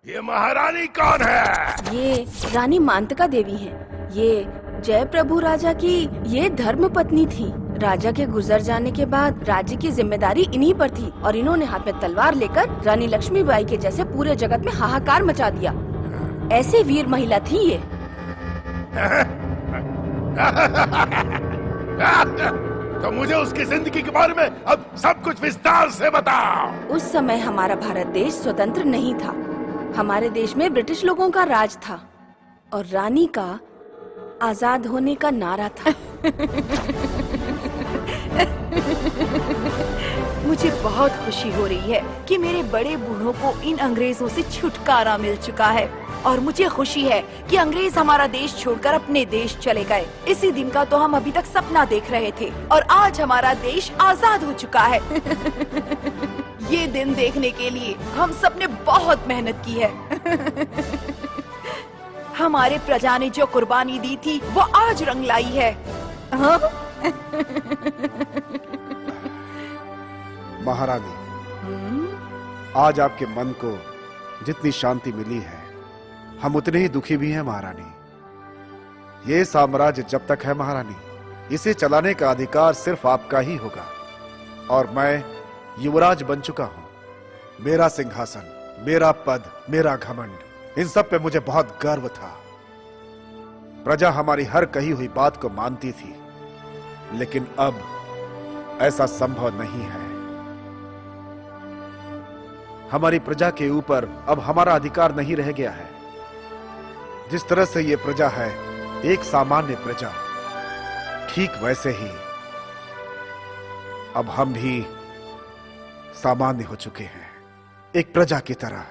ये महारानी कौन है? ये रानी मांतका देवी हैं। ये जय प्रभु राजा की ये धर्म पत्नी थी। राजा के गुजर जाने के बाद राज्य की जिम्मेदारी इन्हीं पर थी और इन्होंने हाथ में तलवार लेकर रानी लक्ष्मीबाई के जैसे पूरे जगत में हाहाकार मचा दिया। ऐसी वीर महिला थी ये। तो मुझे उसकी जिंदगी के बारे में अब सब कुछ विस्तार से बताओ। उस समय हमारा भारत देश स्वतंत्र नहीं था। हमारे देश में ब्रिटिश लोगों का राज था और रानी का आजाद होने का नारा था। मुझे बहुत खुशी हो रही है कि मेरे बड़े बूढ़ों को इन अंग्रेजों से छुटकारा मिल चुका है और मुझे खुशी है कि अंग्रेज हमारा देश छोड़कर अपने देश चले गए। इसी दिन का तो हम अभी तक सपना देख रहे थे और आज हमारा देश आजाद हो चुका है। ये दिन देखने के लिए हम सबने बहुत मेहनत की है। हमारे प्रजा ने जो कुर्बानी दी थी वो आज रंग लाई है। हाँ? महारानी, आज आपके मन को जितनी शांति मिली है हम उतने ही दुखी भी हैं महारानी। ये साम्राज्य जब तक है महारानी, इसे चलाने का अधिकार सिर्फ आपका ही होगा और मैं युवराज बन चुका हूं। मेरा सिंहासन, मेरा पद, मेरा घमंड, इन सब पे मुझे बहुत गर्व था। प्रजा हमारी हर कही हुई बात को मानती थी, लेकिन अब ऐसा संभव नहीं है। हमारी प्रजा के ऊपर अब हमारा अधिकार नहीं रह गया है। जिस तरह से ये प्रजा है एक सामान्य प्रजा, ठीक वैसे ही अब हम भी सामान्य हो चुके हैं, एक प्रजा की तरह।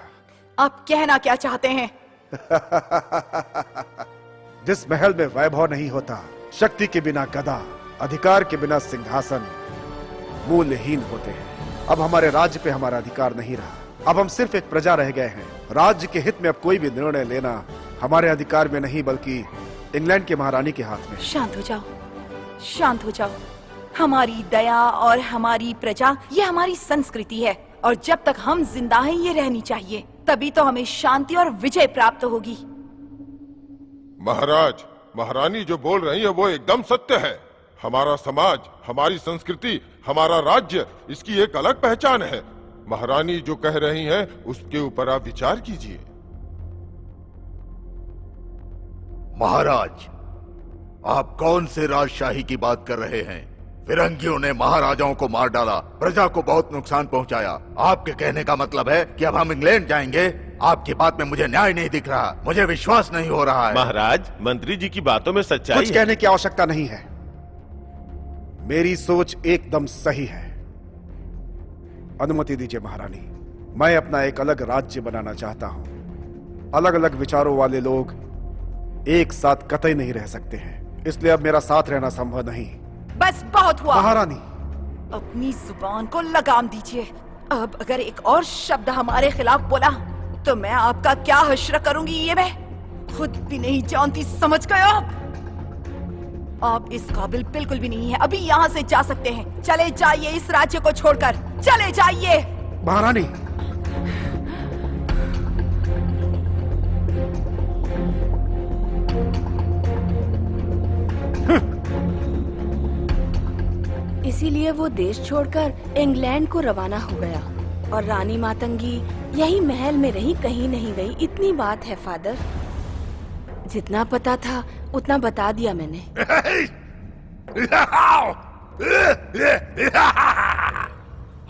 आप कहना क्या चाहते हैं? जिस महल में वैभव नहीं होता, शक्ति के बिना गदा, अधिकार के बिना सिंहासन मूल्यहीन होते हैं। अब हमारे राज्य पे हमारा अधिकार नहीं रहा। अब हम सिर्फ एक प्रजा रह गए हैं। राज्य के हित में अब कोई भी निर्णय लेना हमारे अधिकार में नहीं, बल्कि इंग्लैंड के महारानी के हाथ में। शांत हो जाओ, शांत हो जाओ। हमारी दया और हमारी प्रजा ये हमारी संस्कृति है और जब तक हम जिंदा हैं ये रहनी चाहिए, तभी तो हमें शांति और विजय प्राप्त होगी। महाराज, महारानी जो बोल रही है वो एकदम सत्य है। हमारा समाज, हमारी संस्कृति, हमारा राज्य, इसकी एक अलग पहचान है। महारानी जो कह रही हैं उसके ऊपर आप विचार कीजिए। महाराज, आप कौन से राजशाही की बात कर रहे हैं? फिरंगियों ने महाराजाओं को मार डाला, प्रजा को बहुत नुकसान पहुंचाया। आपके कहने का मतलब है कि अब हम इंग्लैंड जाएंगे? आपकी बात में मुझे न्याय नहीं दिख रहा, मुझे विश्वास नहीं हो रहा है। महाराज, मंत्री जी की बातों में सच्चाई कुछ कहने की आवश्यकता नहीं है। मेरी सोच एकदम सही है। अनुमति दीजिए महारानी, मैं अपना एक अलग राज्य बनाना चाहता हूं। अलग अलग विचारों वाले लोग एक साथ कतई नहीं रह सकते हैं, इसलिए अब मेरा साथ रहना संभव नहीं। बस बहुत हुआ महारानी। अपनी जुबान को लगाम दीजिए। अब अगर एक और शब्द हमारे खिलाफ बोला तो मैं आपका क्या हश्र करूंगी ये मैं खुद भी नहीं जानती, समझ गए आप इस काबिल बिल्कुल भी नहीं है। अभी यहाँ से जा सकते हैं। चले जाइए इस राज्य को छोड़कर, चले जाइए। महारानी, इसीलिए वो देश छोड़कर इंग्लैंड को रवाना हो गया और रानी मातंगी यही महल में रही, कहीं नहीं गई। इतनी बात है फादर, जितना पता था उतना बता दिया मैंने।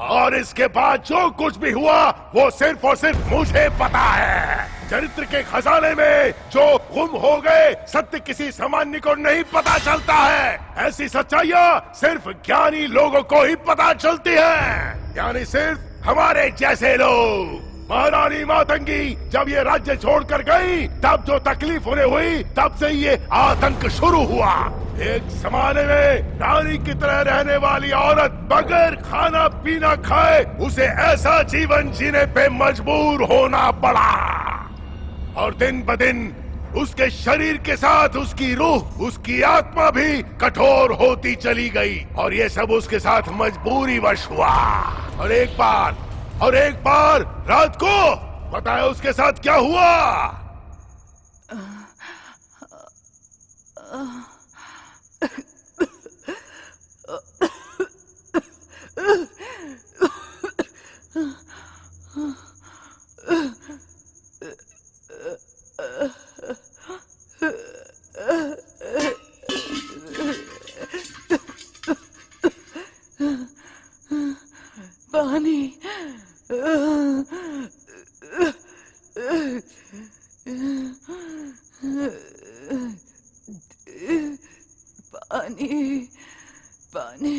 और इसके बाद जो कुछ भी हुआ वो सिर्फ और सिर्फ मुझे पता है। चरित्र के खजाने में जो गुम हो गए सत्य किसी सामान्य को नहीं पता चलता है। ऐसी सच्चाइयाँ सिर्फ ज्ञानी लोगों को ही पता चलती है, यानी सिर्फ हमारे जैसे लोग। महारानी मातंगी जब ये राज्य छोड़कर गई तब जो तकलीफ उन्हें हुई, तब से ये आतंक शुरू हुआ। एक जमाने में रानी की तरह रहने वाली औरत बगैर खाना पीना खाए उसे ऐसा जीवन जीने पे मजबूर होना पड़ा, और दिन ब दिन उसके शरीर के साथ उसकी रूह, उसकी आत्मा भी कठोर होती चली गई, और ये सब उसके साथ मजबूरी वश हुआ। और एक बार रात को बताया उसके साथ क्या हुआ। पानी पानी पानी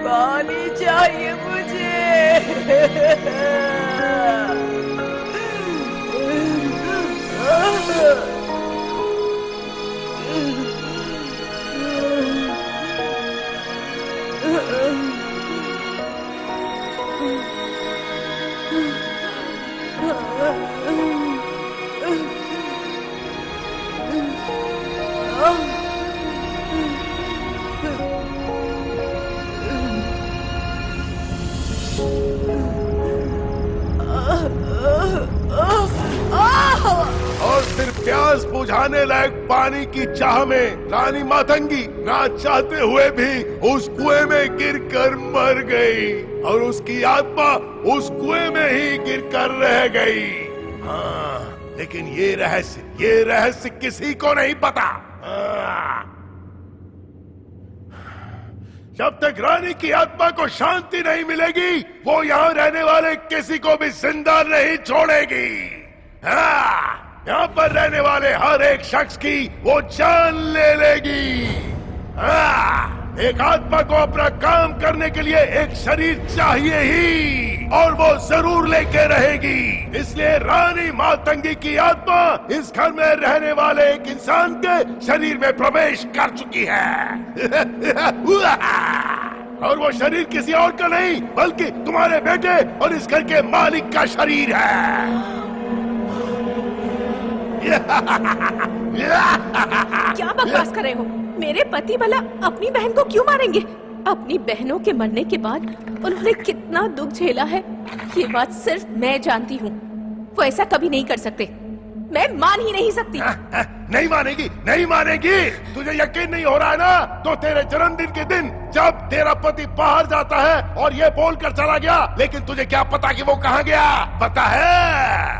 पानी चाहिए मुझे। और सिर्फ प्यास बुझाने लायक पानी की चाह में रानी मातंगी ना चाहते हुए भी उस कुएं में गिरकर मर गई, और उसकी आत्मा उस कुएं में ही गिरकर रह गई। हाँ, लेकिन ये रहस्य किसी को नहीं पता। जब तक रानी की आत्मा को शांति नहीं मिलेगी, वो यहाँ रहने वाले किसी को भी जिंदा नहीं छोड़ेगी। हाँ, यहाँ पर रहने वाले हर एक शख्स की वो जान ले लेगी। हाँ, एक आत्मा को अपना काम करने के लिए एक शरीर चाहिए ही, और वो जरूर लेके रहेगी। इसलिए रानी मातंगी की आत्मा इस घर में रहने वाले एक इंसान के शरीर में प्रवेश कर चुकी है। और वो शरीर किसी और का नहीं बल्कि तुम्हारे बेटे और इस घर के मालिक का शरीर है। क्या बकवास कर रहे हो? मेरे पति भला अपनी बहन को क्यों मारेंगे? अपनी बहनों के मरने के बाद उन्होंने कितना दुख झेला है, ये बात सिर्फ मैं जानती हूँ। वो ऐसा कभी नहीं कर सकते, मैं मान ही नहीं सकती। नहीं मानेगी। तुझे यकीन नहीं हो रहा है ना? तो तेरे जन्मदिन के दिन जब तेरा पति बाहर जाता है और ये बोल कर चला गया, लेकिन तुझे क्या पता कि वो कहाँ गया? पता है?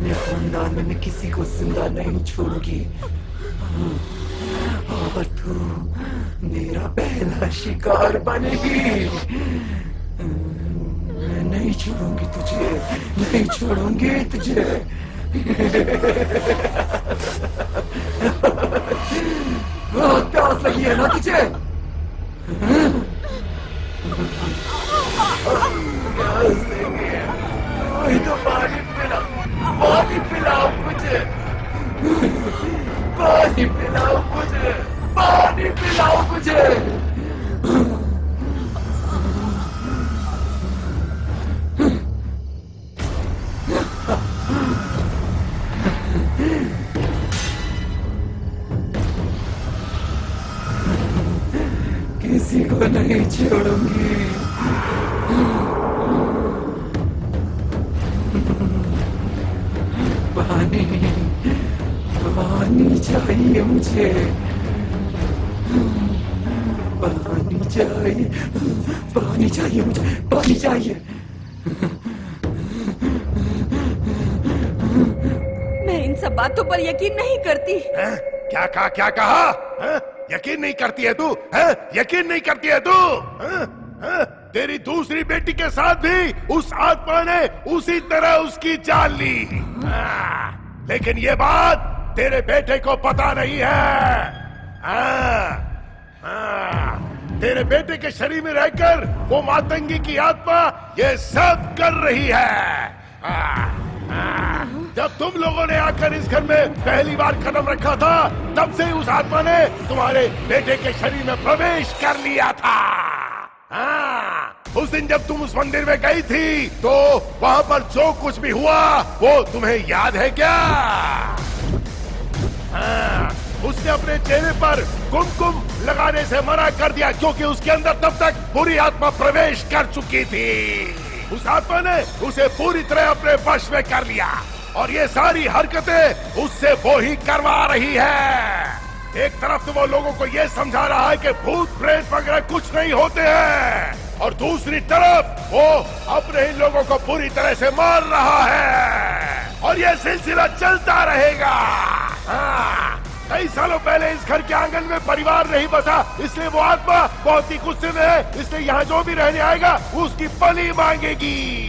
मैं खानदान में किसी को जिंदा नहीं छोड़ूंगी, और तू मेरा पहला शिकार बनेगी। मैं नहीं छोड़ूंगी तुझे, नहीं छोड़ूंगी तुझे। बहुत प्यास लगी है ना तुझे? तो पानी पिलाओ मुझे, पानी पिलाओ मुझे, पानी पिलाओ मुझे। छोड़ूंगी। पानी, पानी चाहिए मुझे, पानी चाहिए, पानी चाहिए मुझे, पानी चाहिए। मैं इन सब बातों पर यकीन नहीं करती। क्या कहा, क्या कहा? यकीन नहीं करती है तू? यकीन नहीं करती है तू? तेरी दूसरी बेटी के साथ भी उस आत्मा ने उसी तरह उसकी जान ली। लेकिन ये बात तेरे बेटे को पता नहीं है। तेरे बेटे के शरीर में रहकर वो मातंगी की आत्मा ये सब कर रही है। जब तुम लोगों ने आकर इस घर में पहली बार कदम रखा था, तब से उस आत्मा ने तुम्हारे बेटे के शरीर में प्रवेश कर लिया था। उस दिन जब तुम उस मंदिर में गई थी, तो वहां पर जो कुछ भी हुआ वो तुम्हें याद है क्या? उसने अपने चेहरे पर कुमकुम लगाने से मना कर दिया, क्योंकि उसके अंदर तब तक बुरी आत्मा प्रवेश कर चुकी थी। उस आत्मा ने उसे पूरी तरह अपने वश में कर लिया, और ये सारी हरकतें उससे वो ही करवा रही है। एक तरफ तो वो लोगों को ये समझा रहा है कि भूत प्रेत वगैरह कुछ नहीं होते हैं, और दूसरी तरफ वो अपने ही लोगों को पूरी तरह से मार रहा है, और ये सिलसिला चलता रहेगा। कई सालों पहले इस घर के आंगन में परिवार नहीं बसा, इसलिए वो आत्मा बहुत ही गुस्से में है। इसलिए यहाँ जो भी रहने आएगा उसकी बलि मांगेगी।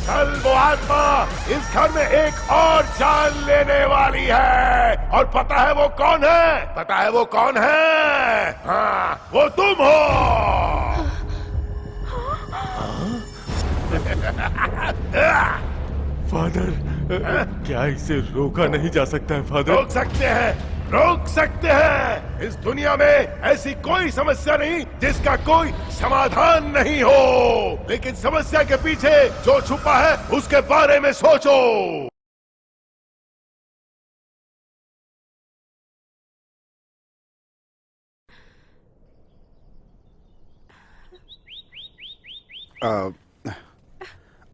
कल वो आत्मा इस घर में एक और जान लेने वाली है, और पता है वो कौन है? पता है वो कौन है? वो तुम हो। फादर, क्या इसे रोका नहीं जा सकता है फादर? रोक सकते हैं, रोक सकते हैं। इस दुनिया में ऐसी कोई समस्या नहीं जिसका कोई समाधान नहीं हो, लेकिन समस्या के पीछे जो छुपा है उसके बारे में सोचो।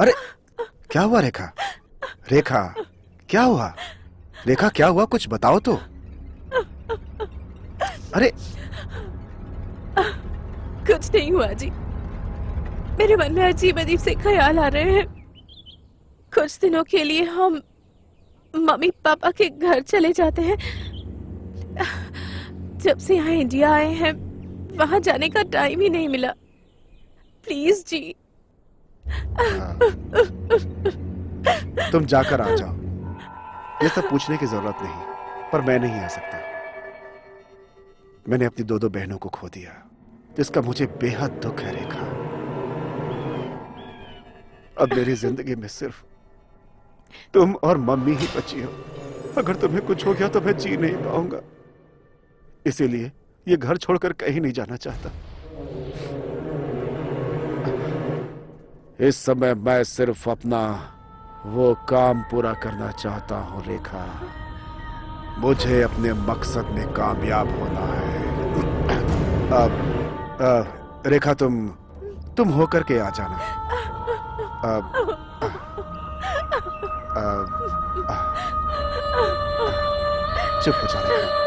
अरे क्या हुआ रेखा? रेखा क्या हुआ? रेखा क्या हुआ, कुछ बताओ तो। अरे कुछ नहीं हुआ जी, मेरे मन में अजीब अजीब से ख्याल आ रहे हैं। कुछ दिनों के लिए हम मम्मी पापा के घर चले जाते हैं। जब से यहाँ इंडिया आए हैं, वहां जाने का टाइम ही नहीं मिला। प्लीज जी। तुम जाकर आ जाओ, ये सब पूछने की जरूरत नहीं, पर मैं नहीं आ सकता। मैंने अपनी दो बहनों को खो दिया, जिसका मुझे बेहद दुख है रेखा। अब मेरी जिंदगी में सिर्फ तुम और मम्मी ही बची हो। अगर तुम्हें कुछ हो गया तो मैं जी नहीं पाऊंगा, इसीलिए ये घर छोड़कर कहीं नहीं जाना चाहता। इस समय मैं सिर्फ अपना वो काम पूरा करना चाहता हूं रेखा। मुझे अपने मकसद में कामयाब होना है। रेखा तुम होकर के आ जाना। चुप हो जा रेखा।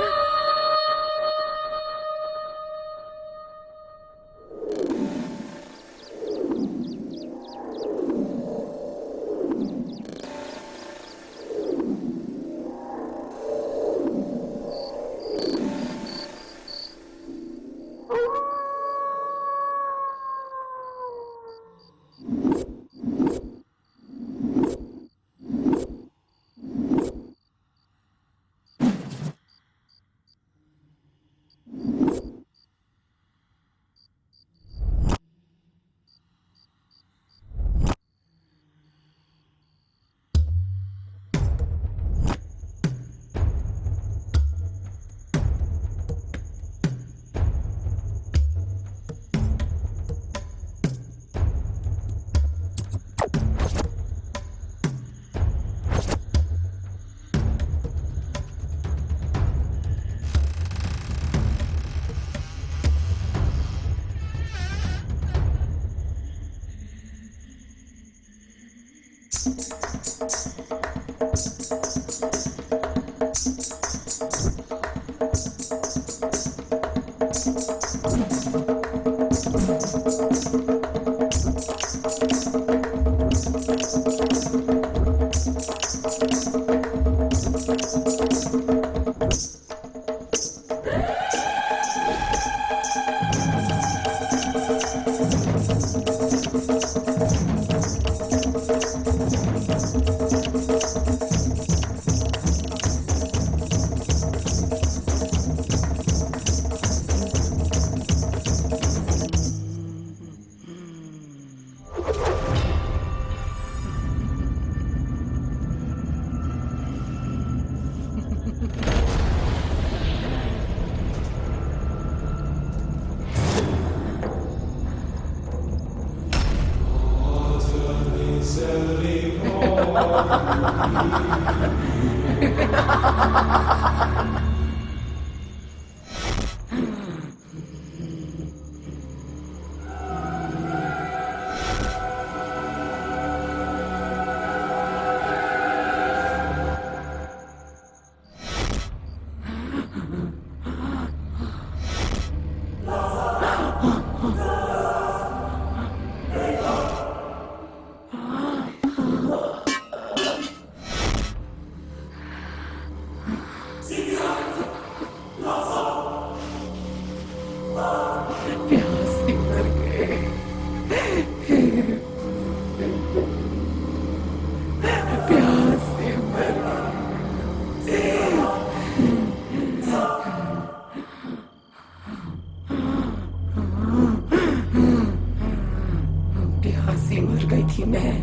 प्यासी मर गई थी मैं,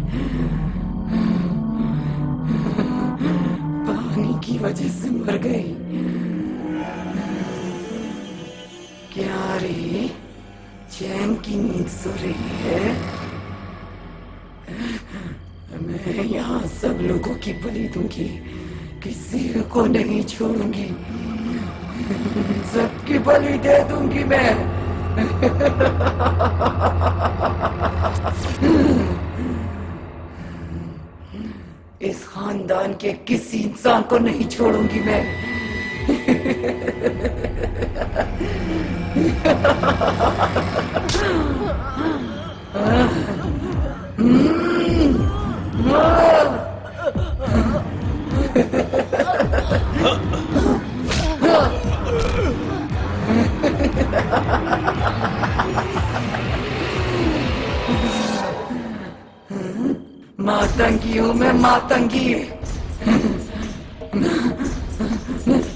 पानी की वजह से मर गई। क्या रे, चैन की नींद सो रही है? मैं यहाँ सब लोगों की बलि दूंगी, किसी को नहीं छोड़ूंगी, सबकी बलि दे दूंगी मैं। इस खानदान के किसी इंसान को नहीं छोड़ूंगी मैं। मातंगी हूँ मैं, मातंगी।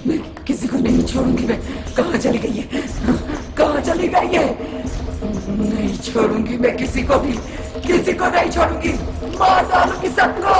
मैं किसी को नहीं छोड़ूंगी मैं। कहाँ चली गई है, कहाँ चली गई है? नहीं छोड़ूंगी मैं किसी को भी, किसी को नहीं छोड़ूंगी, मार डालूंगी सबको।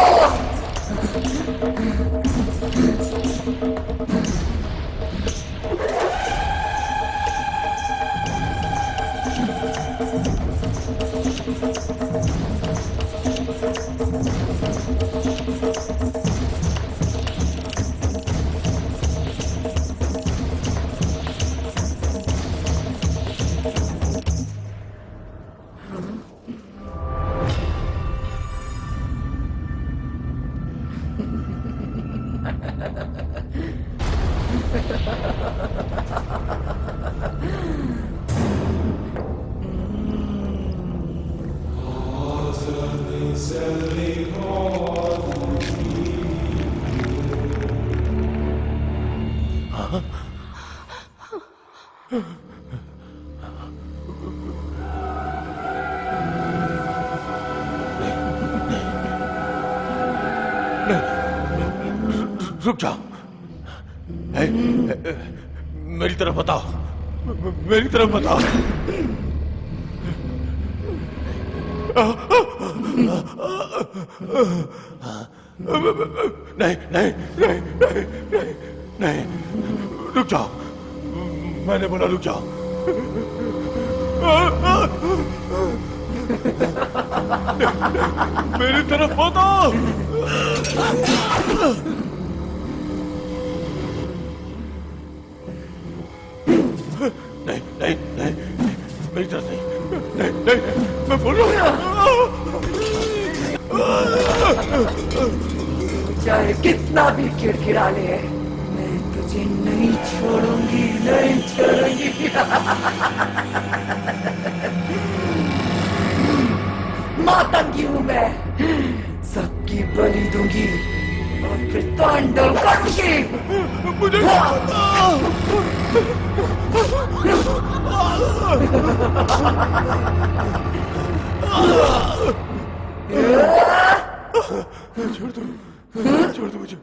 रुक जाओ, मेरी तरफ बताओ, मेरी तरफ बताओ। नहीं नहीं नहीं नहीं नहीं नहीं, रुक जाओ, मैंने बोला रुक जाओ। मेरी तरफ बताओ। नहीं नहीं नहीं, मेरी तरफ नहीं, नहीं नहीं, मैं बोल रहा हूँ। चाहे कितना भी किड़किड़ा ले, मैं तुझे नहीं छोड़ूंगी, नहीं छोड़ूंगी। मातंगी हूँ मैं, सबकी बलि दूंगी और फिर तांडव करूंगी। मुझे छोड़ दो, छोड़ दो मुझे।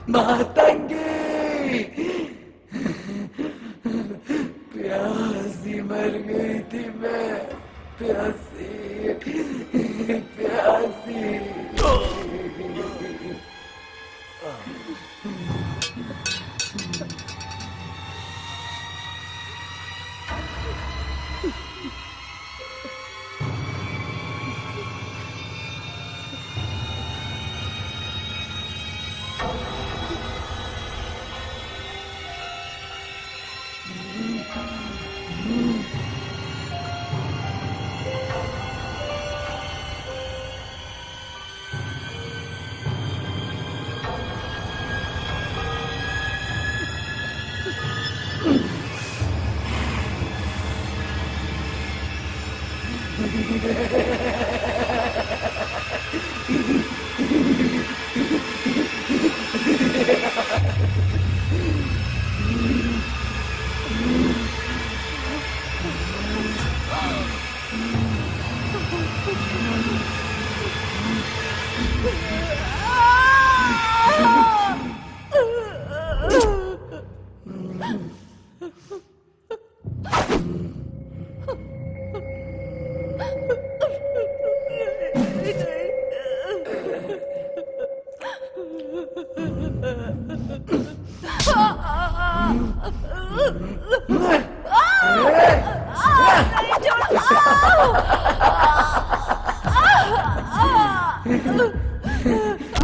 मातंगी, प्यासी मर गई थी मैं, प्यासी प्यासी।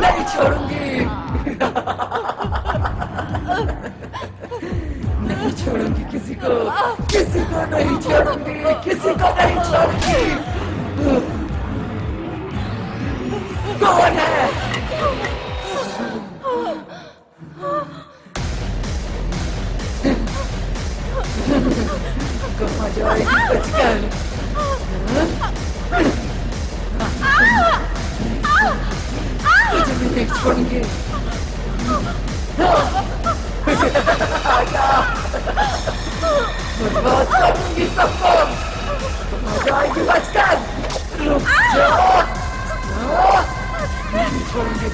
नहीं छोड़ूंगी, नहीं छोड़ूंगी किसी को नहीं छोड़ूंगी, किसी को नहीं छोड़ूंगी। कौन है? कहाँ जाएगी बचकर? तुझे मैं नहीं छोड़ूंगी। बर्बाद करूंगी सबको। कहाँ जाएगी बचकर? रुक जाओ। नहीं छोड़ूंगी,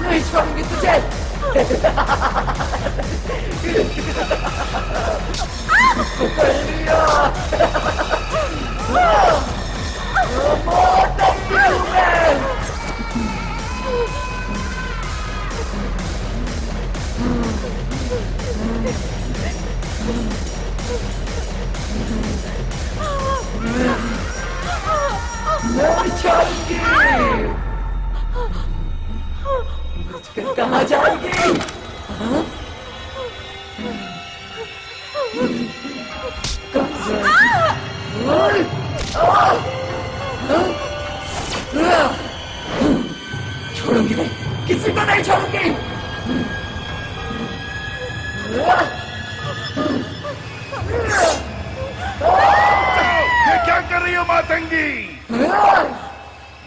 नहीं छोड़ूंगी तुझे। पकड़ लिया। बहुत तंगी हूँ मैं। नहीं छोड़ूंगी। बचकर कहाँ जाएगी? हाँ? कहाँ जाएगी? छोड़ूंगी नहीं, किसी को नहीं छोड़ूंगी। ये क्या कर रही हो मातंगी?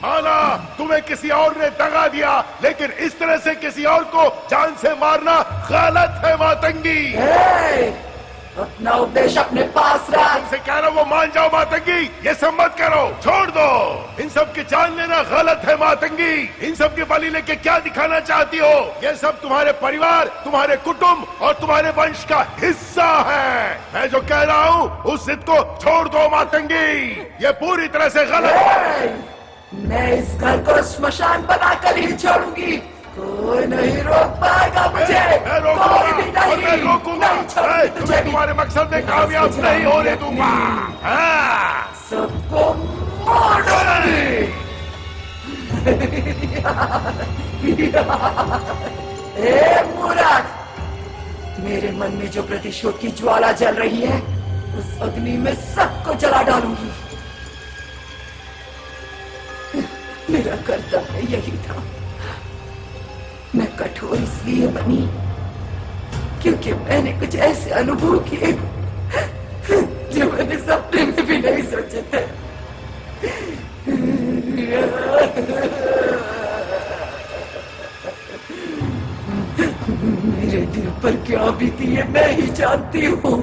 माना तुम्हें किसी और ने दगा दिया, लेकिन इस तरह से किसी और को जान से मारना गलत है मातंगी। अपना उपदेश अपने पास रख। तुमसे कह रहा हूं वो मान जाओ मातंगी, ये सब मत करो, छोड़ दो। इन सब की जान लेना गलत है मातंगी। इन सब की बलि लेके क्या दिखाना चाहती हो? ये सब तुम्हारे परिवार, तुम्हारे कुटुंब और तुम्हारे वंश का हिस्सा है। मैं जो कह रहा हूँ उस जिद को छोड़ दो मातंगी, ये पूरी तरह से गलत है। मैं इस घर को श्मशान बनाकर ही छोड़ूंगी। कोई नहीं रोक पाएगा मुझे। कोई भी नहीं। मैं रोकूंगा। तुम्हें तुम्हारे मकसद में कामयाब नहीं होने दूंगा। सबको मार डालूंगी। ए मूर्ख, मेरे मन में जो प्रतिशोध की ज्वाला जल रही है, उस अग्नि में सबको जला डालूंगी। मेरा कर्तव्य यही था। मैं कठोर इसलिए बनी क्योंकि मैंने कुछ ऐसे अनुभव किए जो मैंने सपने में भी नहीं सोचे थे। मेरे दिल पर क्या बीती है मैं ही जानती हूँ।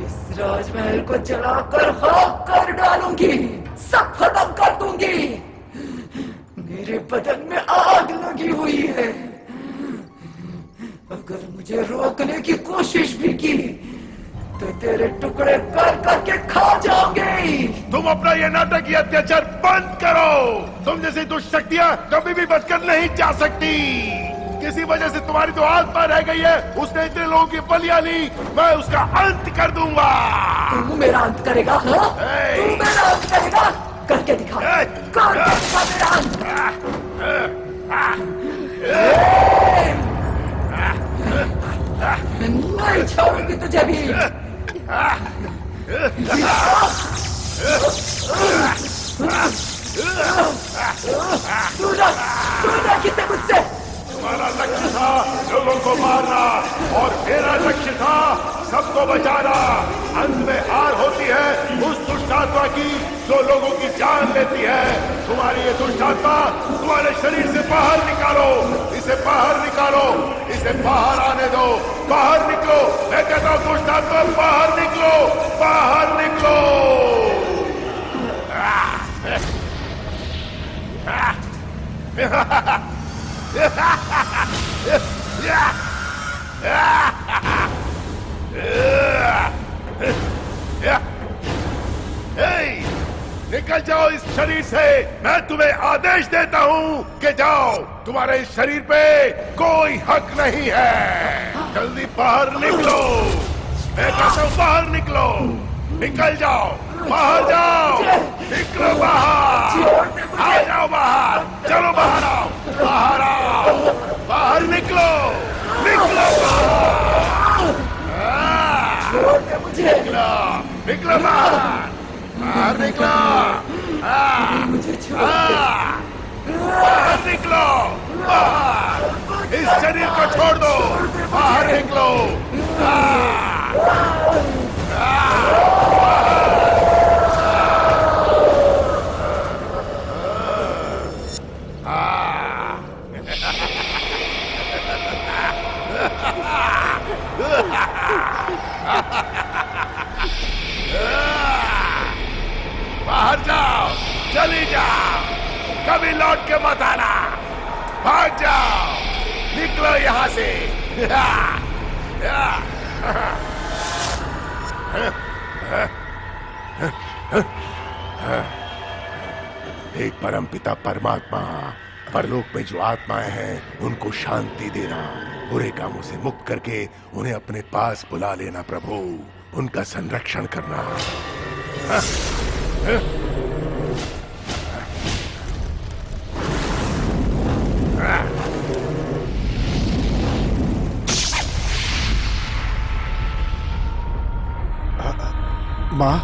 इस राजमहल को जलाकर खाक कर डालूंगी, सब खत्म कर दूंगी। मेरे बदन में आग लगी हुई है। अगर मुझे रोकने की कोशिश भी की तो तेरे टुकड़े कर करके खा जाओगे। तुम अपना ये नाटक, ये अत्याचार बंद करो। तुम जैसी दुष्ट शक्तियां कभी भी बचकर नहीं जा सकती। किसी वजह से तुम्हारी जो आत्मा रह गई है, उसने इतने लोगों की बलियां ली, मैं उसका अंत कर दूंगा। तू मेरा अंत करेगा? हाँ? तू मेरा अंत करेगा? करके दिखा, करके दिखा मेरा अंत। नहीं छोड़ूंगी तुझे भी। तू किसे मुझसे? तुम्हारा लक्ष्य था लोगों को मारना और मेरा लक्ष्य था सबको बचाना। अंत में हार होती है उस दुष्ट आत्मा की जो लोगों की जान लेती है। तुम्हारी ये दुष्ट आत्मा तुम्हारे शरीर से बाहर निकालो, इसे बाहर निकालो, इसे बाहर आने दो। बाहर निकलो, मैं कहता हूँ दुष्ट आत्मा बाहर निकलो, बाहर निकलो। निकल जाओ इस शरीर से। मैं तुम्हें आदेश देता हूँ कि जाओ, तुम्हारे इस शरीर पे कोई हक नहीं है। जल्दी बाहर निकलो, मैं कहता हूँ बाहर निकलो। निकल जाओ, बाहर जाओ, निकलो बाहर, आ जाओ बाहर, चलो बाहर आओ, बाहर आओ, बाहर निकलो, निकलो बाहर, निकलो, निकलो बाहर, बाहर निकलो, बाहर निकलो, बाहर, इस शरीर को छोड़ दो, बाहर निकलो, बाहर जाओ, चली जाओ, कभी लौट के मत आना, भाग जाओ, निकलो यहां से। एक परमपिता परमात्मा, परलोक में जो आत्माएं हैं उनको शांति देना, बुरे कामों से मुक्त करके उन्हें अपने पास बुला लेना प्रभु, उनका संरक्षण करना। माँ,